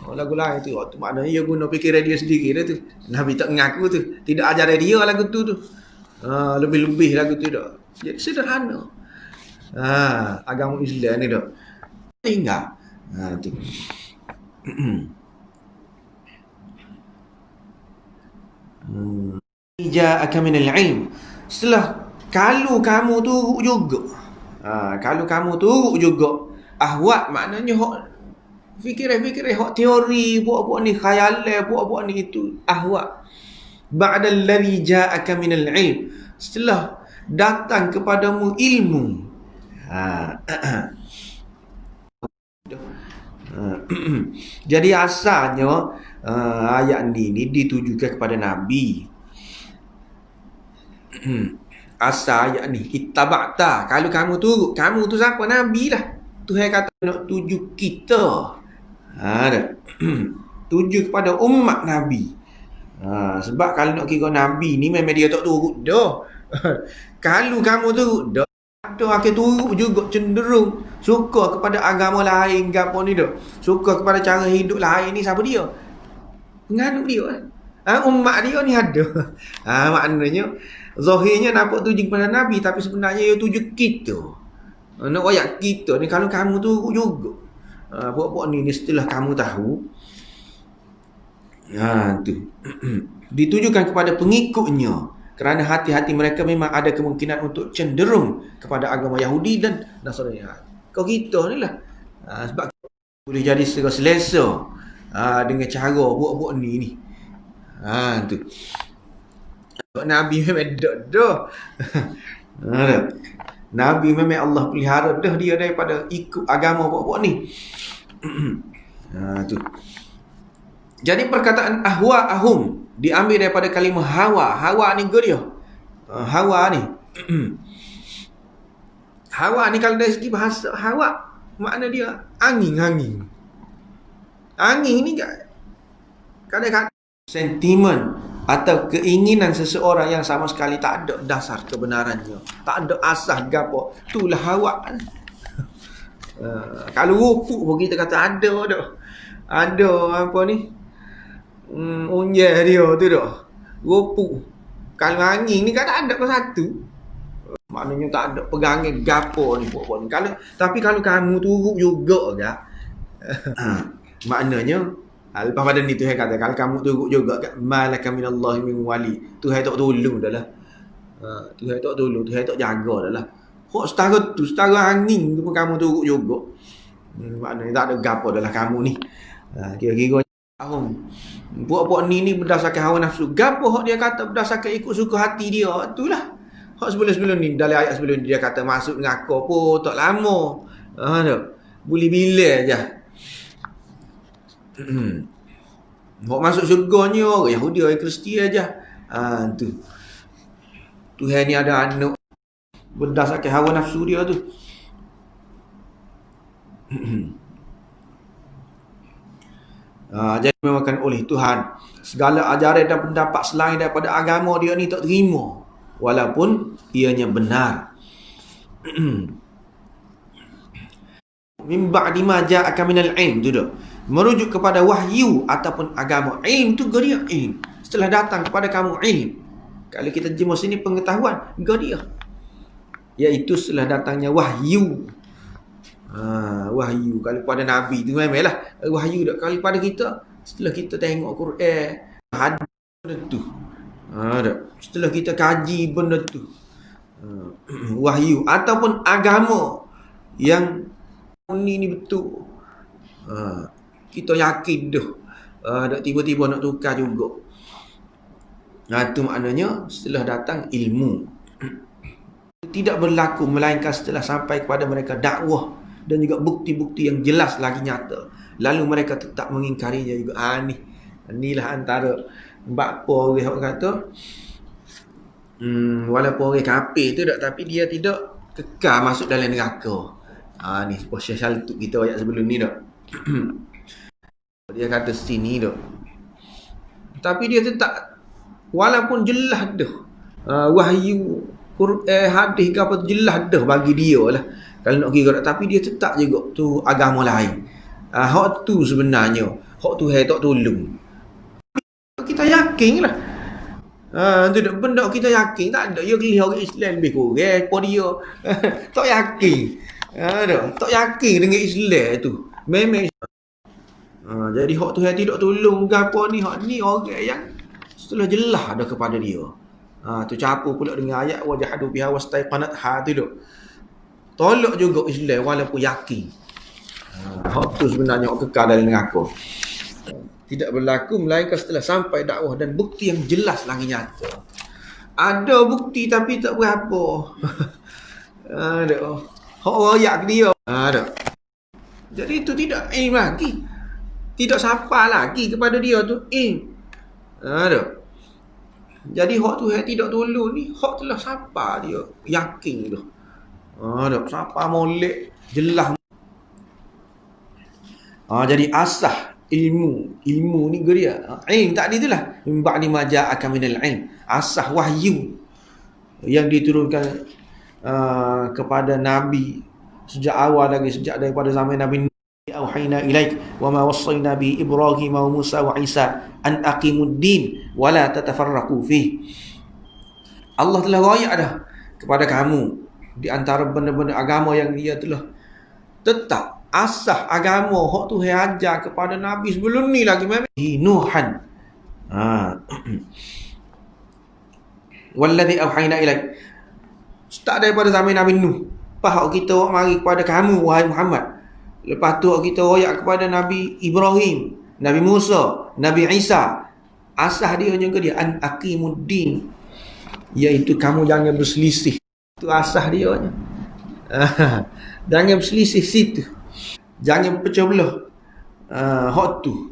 S1: Lagu lain tu. Tu maknanya dia guna fikiran dia sendiri dah tu. Nabi tak mengaku tu. Tidak ajar dia lagu tu tu. Lebih-lebih lagu tu dah. Jadi sederhana. Agama Islam ni dah. Tinggal. Tu. Ja'aka minal ilm. Setelah kalau kamu turut juga. Kalau kamu turut juga. Ahwat maknanya hak fikiran-fikiran hak teori buat-buat ni khayalan buat-buat ni itu ahwa ba'da allazi ja'aka minal ilm, setelah datang kepadamu ilmu. Jadi asalnya ayat ni ditujukan kepada Nabi. Asal ayat ni ittaba'ta, kalau kamu turut, kamu tu siapa? Nabi lah. Tuhan kata nak tuju kita. Tuju kepada umat Nabi. Sebab kalau nak kira Nabi ni memang dia tak turut dah. Kalau kamu turut dah, ada akan turut juga cenderung suka kepada agama lain ke apa ni dah. Suka kepada cara hidup lain ni siapa dia? Penganut dia. Umat dia ni ada. Maknanya zahirnya nampak tuju kepada Nabi tapi sebenarnya dia tuju kita. Nak ayat kita ni kalau kamu turut juga. Buat-buat ni setelah kamu tahu tu ditujukan kepada pengikutnya kerana hati-hati mereka memang ada kemungkinan untuk cenderung kepada agama Yahudi dan Nasrani. Kau kita ni lah sebab boleh jadi selesa dengan cara buat-buat ni tu Nabi memang dah Nabi memang Allah pelihara dah dia daripada ikut agama buat-buat ni. Tu. Jadi perkataan ahwa ahum diambil daripada kalimah hawa. Hawa ni ke dia? Hawa ni. Hawa ni kalau dari segi bahasa hawa, makna dia angin. Angin ni kadang-kadang sentimen atau keinginan seseorang yang sama sekali tak ada dasar kebenarannya, tak ada asas gapo, itulah hawa. Kalau rupuk pun kita kata ada apa ni unjah dia tu dah rupuk. Kalau angin ni kan tak ada ke satu, maknanya tak ada pegangan gapo ni buat ni. Tapi kalau kamu turut juga kan maknanya lepas pada ni Tuhan kata kalau kamu turut juga kat malaka minallahi min wali, Tuhan tak tolong dah lah. Tuhan tak tolong, Tuhan tak jaga dah lah. Kok setara angin tu pun kamu turut juga. Maknanya tak ada gapo dah lah kamu ni. Kira-kira buat-buat ni berdasarkan hawa nafsu. Gapo hak dia kata berdasarkan ikut suka hati dia. Itulah. Hak sebelum ni dalam ayat sebelum ni dia kata masuk dengan aku pun tak lama. Boleh bila aja. Hak masuk syurganya orang Yahudi, orang Kristian aja. Tu. Tuhan ni ada anak berdasarkan hawa nafsu dia tu. Jadi memang oleh Tuhan, segala ajaran dan pendapat selain daripada agama dia ni tak terima, walaupun ianya benar. Min ba'di ma ja'aka minal ilm tu dah, merujuk kepada wahyu ataupun agama. Ilm tu dia ilm, setelah datang kepada kamu ilm. Kalau kita terjemah sini pengetahuan, dia iaitu setelah datangnya wahyu. Wahyu kalau pada Nabi tu memanglah wahyu dak kali pada kita setelah kita tengok Quran hadis benda tu. Setelah kita kaji benda tu, wahyu ataupun agama yang ni betul, kita yakin dah. Dak tiba-tiba nak tukar juga. Tu maknanya setelah datang ilmu tidak berlaku melainkan setelah sampai kepada mereka dakwah dan juga bukti-bukti yang jelas lagi nyata, lalu mereka tetap mengingkarinya juga. Inilah antara bapa orang kata walaupun orang kafir tu tak, tapi dia tidak kekal masuk dalam neraka. Ni spesial untuk kita ayat sebelum ni tak. Dia kata sini tak, tapi dia tetap walaupun jelas dah wahyu Quran hadis ke apa jelas dah bagi dia lah kalau nak kira, tapi dia tetap juga tu agama lain. Hak tu sebenarnya hak tu tak tolong. Kita yakin lah. Tu dak benda kita yakin tak ada. Ya kelih orang Islam lebih kurang apa dia. Tak yakin. Tak yakin dengan Islam tu. Memang jadi hak tu tidak tolong ke apa ni. Hak ni orang yang setelah jelas dah kepada dia. Tu campur pula dengan ayat wajahadu biha wastaiqanat tu duk. Tolak juga Islam walaupun yakin. Hak tu sebenarnya kekal dalam neraka. Tidak berlaku melainkan setelah sampai dakwah dan bukti yang jelas lagi nyata. Ada bukti tapi tak berapa. Hak royak dia. Jadi itu tidak ilmu lagi. Tidak sapa lagi kepada dia tu ilmu. Jadi hak tu tidak tolong ni, hak telah sapa dia yakin tu. Sapa molek jelas. Jadi asah ilmu ni dia. Ilm tadi itulah min ba'di ma ja'aka minal ilm. Asah wahyu yang diturunkan kepada Nabi sejak awal lagi, sejak daripada zaman Nabi auhayna ilaik wa ma wassayna bi Ibrahim wa Musa wa Isa an aqimuddin wa la tatafarraqu fi. Allah telah royak dah kepada kamu di antara benda-benda agama yang dia telah tetap asah agama hak tu ajar kepada Nabi sebelum ni lagi memang Nuhan. Wallazi auhayna ilaik, start daripada zaman Nabi Nuh. Lepas kita mari kepada kamu wahai Muhammad. Lepas tu kita royak kepada Nabi Ibrahim, Nabi Musa, Nabi Isa. Asah dia juga dia an aqimuddin, iaitu kamu jangan berselisih. Itu asah dia. Jangan berselisih situ. Jangan pecah belah. Hak tu.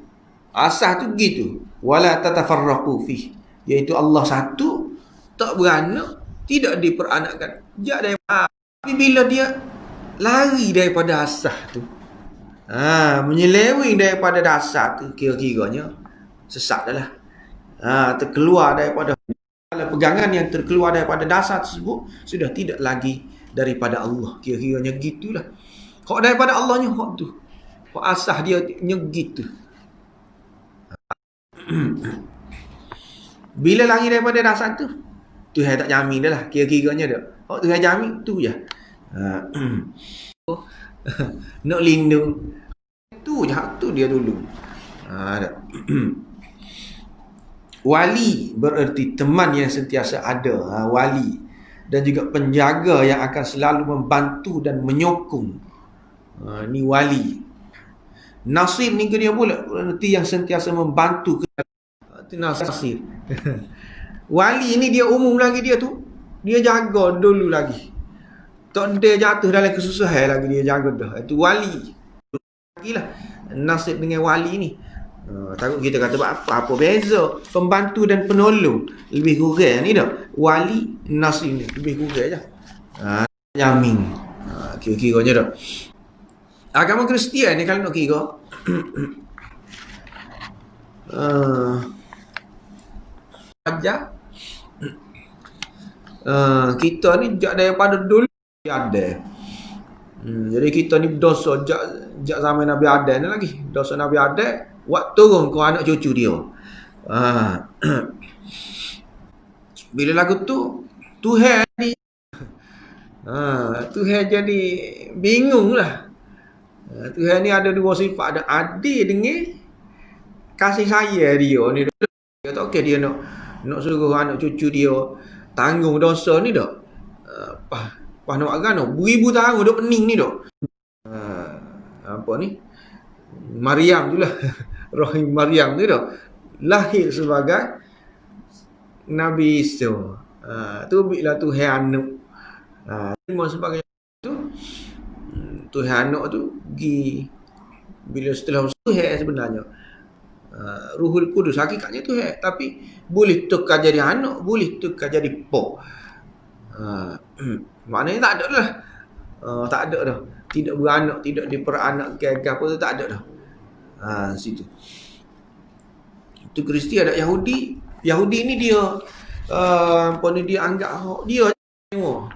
S1: Asah tu gitu. Wala tatafarraqu fi, iaitu Allah satu, tak beranak, tidak diperanakkan. Tapi bila dia lari daripada asah tu, menyeleweng daripada dasar tu, kira-kiranya sesat dah lah. Terkeluar daripada pegangan yang terkeluar daripada dasar tersebut, sudah tidak lagi daripada Allah. Kira-kiranya gitulah. Hak daripada Allahnya hak tu. Hak asah dia gitu. Bila lari daripada dasar tu, Tuhan tak jamin dah lah. Kira-kiranya dah. Hak Tuhan jamin tu je. Nak lindung tu je, hak tu dia dulu. Wali bererti teman yang sentiasa ada, wali, dan juga penjaga yang akan selalu membantu dan menyokong. Ni wali. Nasir ni ke dia pula erti yang sentiasa membantu. Itu nasir. Wali ni dia umum lagi, dia tu dia jaga dulu lagi. Tak dia jatuh dalam kesusahan lagi, dia jaga dah. Itu wali. Lagilah nasib dengan wali ni. Takut kita kata apa beza pembantu dan penolong, lebih kurang ni dah. Wali nasib ni lebih kurang je. Jamin. Kira-kiranya dah. Agama Kristian ni kalau nak kira ajar kita ni jak daripada dulu ada. Jadi kita ni berdosa jak zaman Nabi Adam ni lagi. Dosa Nabi Adam buat turun ke anak cucu dia. Bila lagu tu Tuhan ni Tuhan jadi bingung lah. Tuhan ni ada dua sifat, ada adil dengan kasih sayang dia ni. Dia tak okey dia nak suruh anak cucu dia tanggung dosa ni dak. Pas nak agak beribu tahun duk pening ni dak. Apa ni? Maryam tu lah. Rahim Maryam tu dak. Lahir sebagai Nabi Isa. Tu bila Tuhan anak. Terima sebagai tu Tuhan anak tu pergi bila setelah Tuhan sebenarnya Ruhul Kudus hakikatnya Tuhan, tapi boleh tukar jadi anak, boleh tukar jadi po. Maknanya tak ada lah. Tak ada dah. Tidak beranak, tidak diperanak gagah apa tu tak ada dah. Situ. Itu Kristian ada Yahudi. Yahudi ni dia apa ni dia anggap dia semua.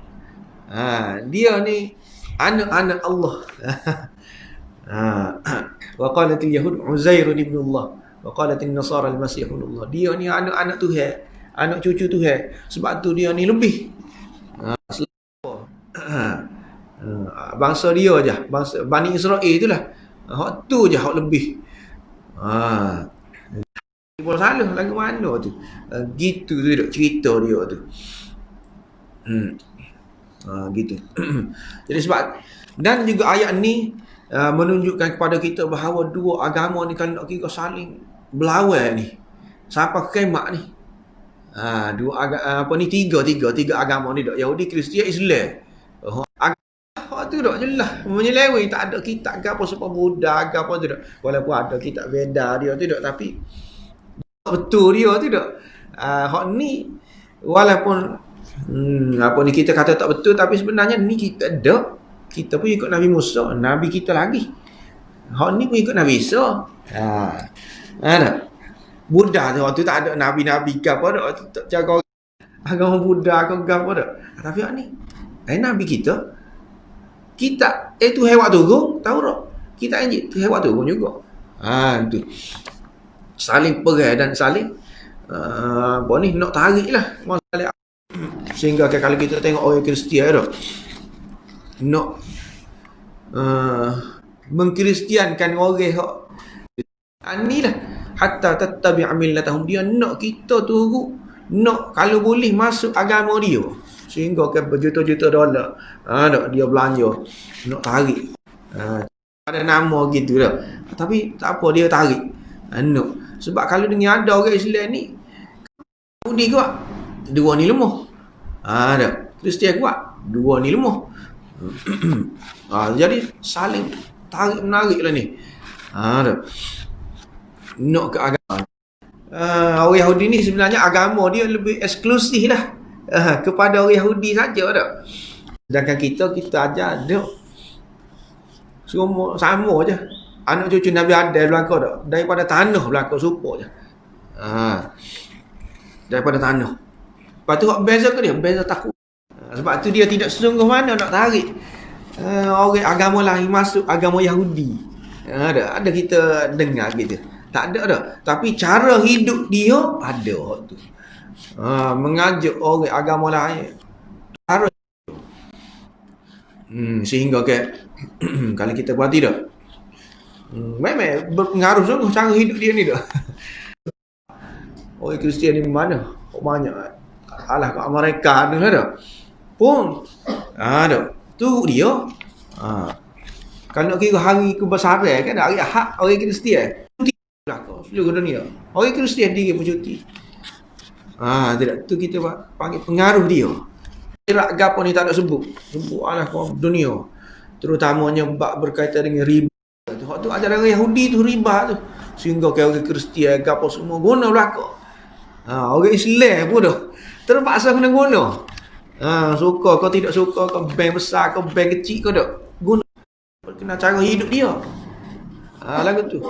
S1: Dia ni anak-anak Allah. Wa qalatil yahud Uzair ibn Allah wa qalatin nasara al-masih ibn Allah. Dia ni anak-anak Tuhan, anak cucu Tuhan. Sebab tu dia ni lebih bangsa dia je, bangsa Bani Israel itulah. Hak tu je hak lebih. Boleh salah lagu mana tu. Gitu tu duk cerita dia tu. Gitu. Jadi sebab dan juga ayat ni menunjukkan kepada kita bahawa dua agama ni kalau nak kira saling berlawan ni sampai kiamat ni. Dua apa ni tiga agama ni dak Yahudi, Kristian, Islam. Hak tu dak jelas menyeleweng, tak ada kitab ke apa sebab Buddha ke apa tu dak. Walaupun ada kitab Veda dia tu dak, tapi betul dia tu dak. Hak ni walaupun apa ni kita kata tak betul, tapi sebenarnya ni kita dak. Kita pun ikut Nabi Musa, Nabi kita lagi. Hak ni pun ikut Nabi Isa. Ada. Buddha tu waktu tak ada Nabi-Nabi ke apa dak, tak jaga agama Buddha ke apa dak. Tapi hak ni Nabi kita. Kita tu hewan turun, tahu tak? Kita anjing tu hewan turun juga. Tu. Saling perai dan saling apa ni nak tarik lah masalah. Sehingga kalau kita tengok orang Kristian tu nak mengkristiankan orang hak anilah hatta tattabi' millatahum, dia nak kita turut, nak kalau boleh masuk agama dia, sehingga ke berjuta-juta dolar dia belanja nak tarik ada nama gitu dah, tapi tak apa dia tarik nak. Sebab kalau dengan ada orang Islam ni Yahudi kuat, dua ni lemah. Ada Kristian kuat, dua ni lemah. Jadi saling tarik menarik lah ni. Nak ke agama. Orang Yahudi ni sebenarnya agama dia lebih eksklusif lah kepada orang Yahudi saja dah. Sedangkan kita ajar dia semua sama je. Anak cucu Nabi Adam belaka dak, daripada tanah belaka serupa je. Daripada tanah. Lepas tu beza ke dia? Beza takut. Sebab tu dia tidak sesungguh mana nak tarik orang agama lain masuk agama Yahudi. Ada kita dengar gitu. Tak ada dah. Tapi cara hidup dia ada tu. Mengajak orang agama lain. Cara sehingga ke kalau kita perhati dah. Memang berpengaruh sungguh cara hidup dia ni dah. Orang Kristian ni mana? Banyak. Alah kat Amerika tu dah. Pun ada tu dia. Kalau nak kira hari kebesaran kan hari Ahad orang Kristian cuti belaka seluruh dunia. Orang Kristian dia pun cuti. Tidak tu kita panggil pengaruh dia. Irak gapo ni tak nak sebut alah dunia. Terutamanya bab berkaitan dengan riba. Tu ajaran Yahudi tu riba tu. Sehingga orang Kristian gapo semua guna belaka. Orang Islam pun dah terpaksa kena guna. Suka kau tidak suka kau bank besar kau bank kecil kau dak guna kena cara hidup dia. Lagu tu.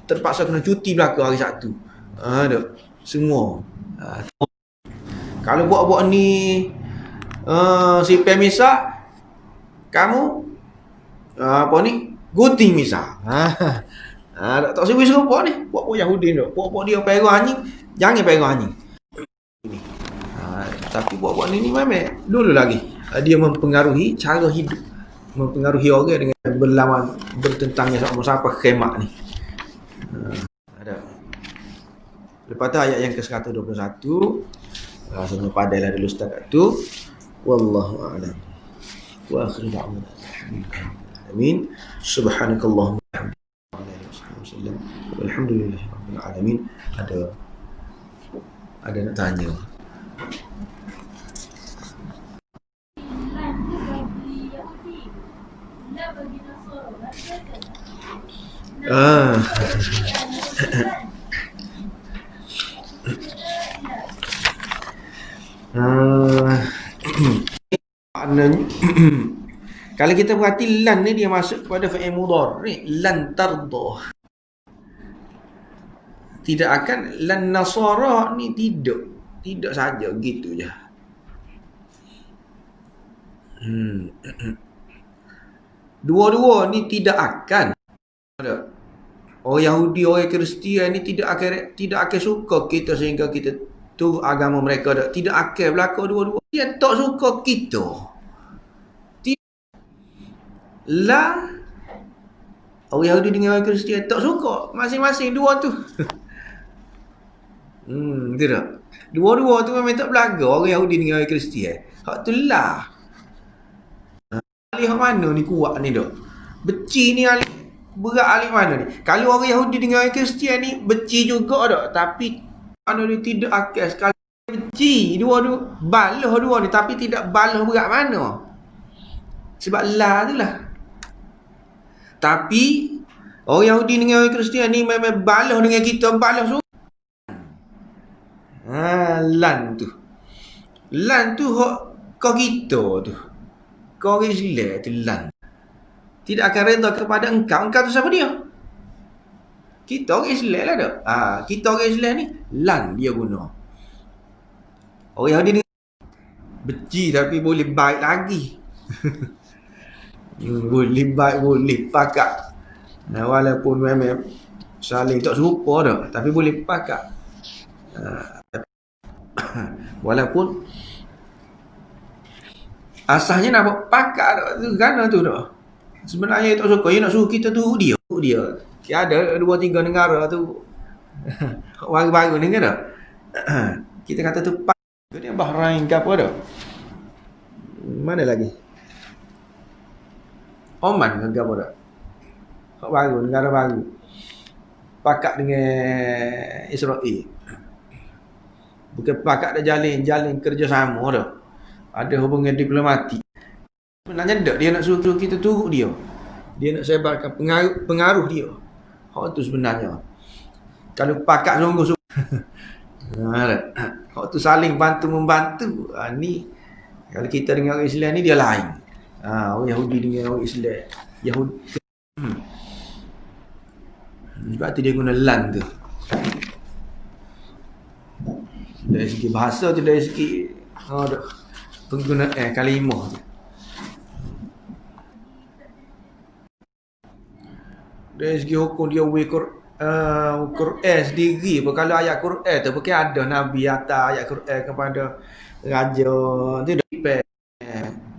S1: Terpaksa kena cuti belaka hari Sabtu. Duk. Semua. Kalau buat-buat ni si pemisa, kamu apa ni? Gunting misa. Tak sewi serupa ni. Buat-buat Yahudi tu. Buat-buat dia perang anjing, jangan perang anjing. Ni. Tapi buat-buat ni memang dulu lagi dia mempengaruhi cara hidup, mempengaruhi orang dengan berlawan bertentangnya sama siapa khemah ni. Ada. Lepas tu ayat yang ke-121. Rasanya padailah dulu setakat tu. Wallahu a'lam. Wa akhiru da'wana alhamdulillah. Subhanakallahumma wa bihamdika walhamdulillahirabbil alamin. Ada nak tanya? Maknanya kalau kita perhati lan ni dia masuk kepada fi'il mudhari', lan tardah. Tidak akan lan nasara ni tidak saja gitu je. Dua-dua ni tidak akan. Orang Yahudi, orang Kristian ni tidak akan suka kita sehingga kita tu agama mereka dak. Tidak akan berlaku dua-dua. Dia tak suka kita. Lah orang Yahudi dengan orang Kristian tak suka masing-masing dua tu. Betul tak? Dua-dua tu memang tak berlaku orang Yahudi dengan orang Kristian. Hak tu lah. Alih hak mana ni kuat ni dok? Beci ni alih berat alih mana ni? Kalau orang Yahudi dengan orang Kristian ni beci juga dok, tapi mana ni tidak akal sekali beci dua-dua balah dua ni, tapi tidak balah berat mana. Sebab lah tu lah. Tapi orang Yahudi dengan orang Kristian ni memang balah dengan kita, balah su. Lan tu hak kau kita tu. Kau orang Islam tu lan. Tidak akan redha kepada engkau. Engkau tu siapa dia? Kita orang Islam lah dak. Kita orang Islam ni lan dia guna. Orang Yahudi ni beci tapi boleh baik lagi. Boleh baik, boleh pakak. Walaupun memang saling tak serupa dah, tapi boleh pakak. Walaupun asalnya nak pakak tu kan tu dah. Sebenarnya tak suka, dia nak suruh kita tu dia. Ada 2-3 negara tu baru-baru ni kan dah. Kita kata tu pak. Dia Bahrain ke apa dah. Mana lagi? Oman ke apa dah. Hak baru, negara baru. Pakat dengan Israel. Bukan pakat dah jalin kerjasama dah. Ada hubungan diplomatik. Sebenarnya tak, dia nak suruh kita turut dia. Dia nak sebarkan pengaruh dia. Hak tu sebenarnya. Kalau pakat sungguh-sungguh. Hak tu saling bantu-membantu. Ni kalau kita dengan orang Islam ni dia lain. Orang Yahudi dengan orang Islam. Yahudi. Sebab tu dia guna lan tu. Dari segi bahasa tu, dari segi penggunaan kalimah tu. Dari segi hukum dia Quran sendiri. Kalau ayat Quran tu bukan ada Nabi atas ayat Quran kepada raja tu dah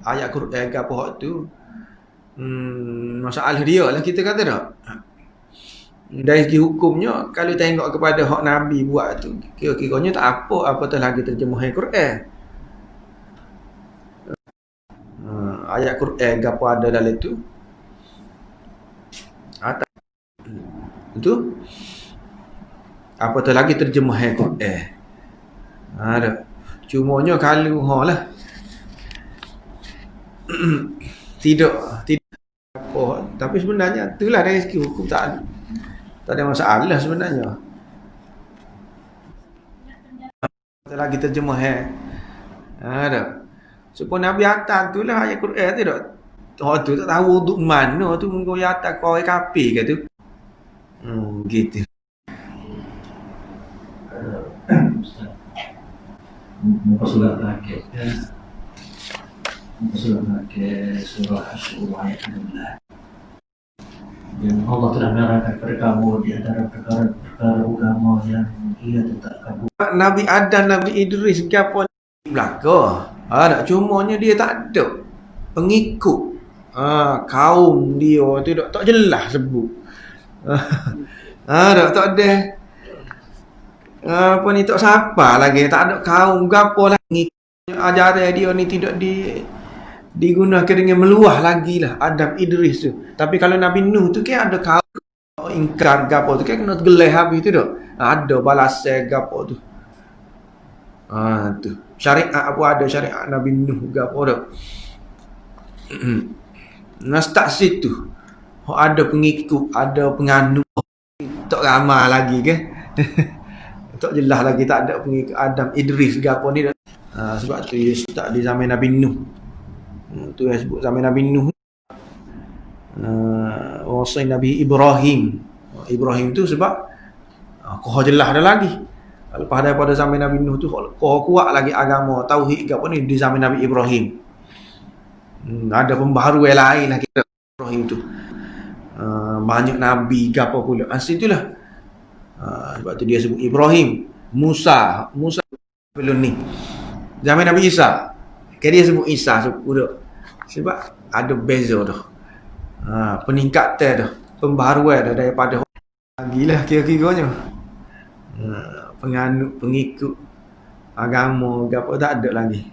S1: ayat Quran ke apa tu. Masalah dia lah kita kata tak. Dari segi hukumnya kalau tengok kepada hak Nabi buat tu, kira-kiranya tak apa apatah lagi terjemahan Quran. Ayat Quran ke apa ada dalam tu. Itu apatah lagi terjemahan Quran. Ada. Cumanya kalau lah tidak apa, tapi sebenarnya itulah dari segi hukum tak ada masalah sebenarnya. Apatah lagi terjemahan. Ada. Supaya Nabi atas itulah ayat Quran tu tak. tu tak tahu duk mana tu menggoyah atas kau kapi ke tu. Gitu.
S2: Muka surat lagi ya. Muka surat lagi surah Asy-Syura ayat 16. Yang Allah telah menerangkan kepada kamu di antara perkara agama yang ia tetapkan.
S1: Nabi Adam, Nabi Idris gapo belaka. Nak cumanya dia tak ada pengikut. Kaum dia tu tak jelas sebut. Tak ada. Apa ni tak siapa lagi, tak ada kaum gapo lagi. Ajaran dia ni tidak digunakan dengan meluah lagi lah Adam Idris tu. Tapi kalau Nabi Nuh tu kan ada kaum ingkar gapo tu kan kena geleh habis tu dah. Ada balasan gapo tu. Tu. Syariat apa ada syariat Nabi Nuh gapo dah. Nas tak situ. Ada pengikut, ada penganut. Tak ramai lagi ke? Tak jelas lagi, tak ada pengikut Adam Idris gapo ni dah. Sebab tu dia start di zaman Nabi Nuh. Tu yang sebut zaman Nabi Nuh. Wasai Nabi Ibrahim. Ibrahim tu sebab kau jelas dah lagi. Lepas daripada zaman Nabi Nuh tu kau kuat lagi agama tauhid gapo ni di zaman Nabi Ibrahim. Ada pembaharuan lain lah kita Ibrahim tu. Banyak nabi gapo pula. Situlah. Sebab tu dia sebut Ibrahim, Musa belum ni. Zaman Nabi Isa. Dia sebut Isa sebut. Sebab ada beza dah. Peningkatan dah, pembaharuan dah daripada lagilah kira-kiranya. Penganut, pengikut agama gapo tak ada lagi.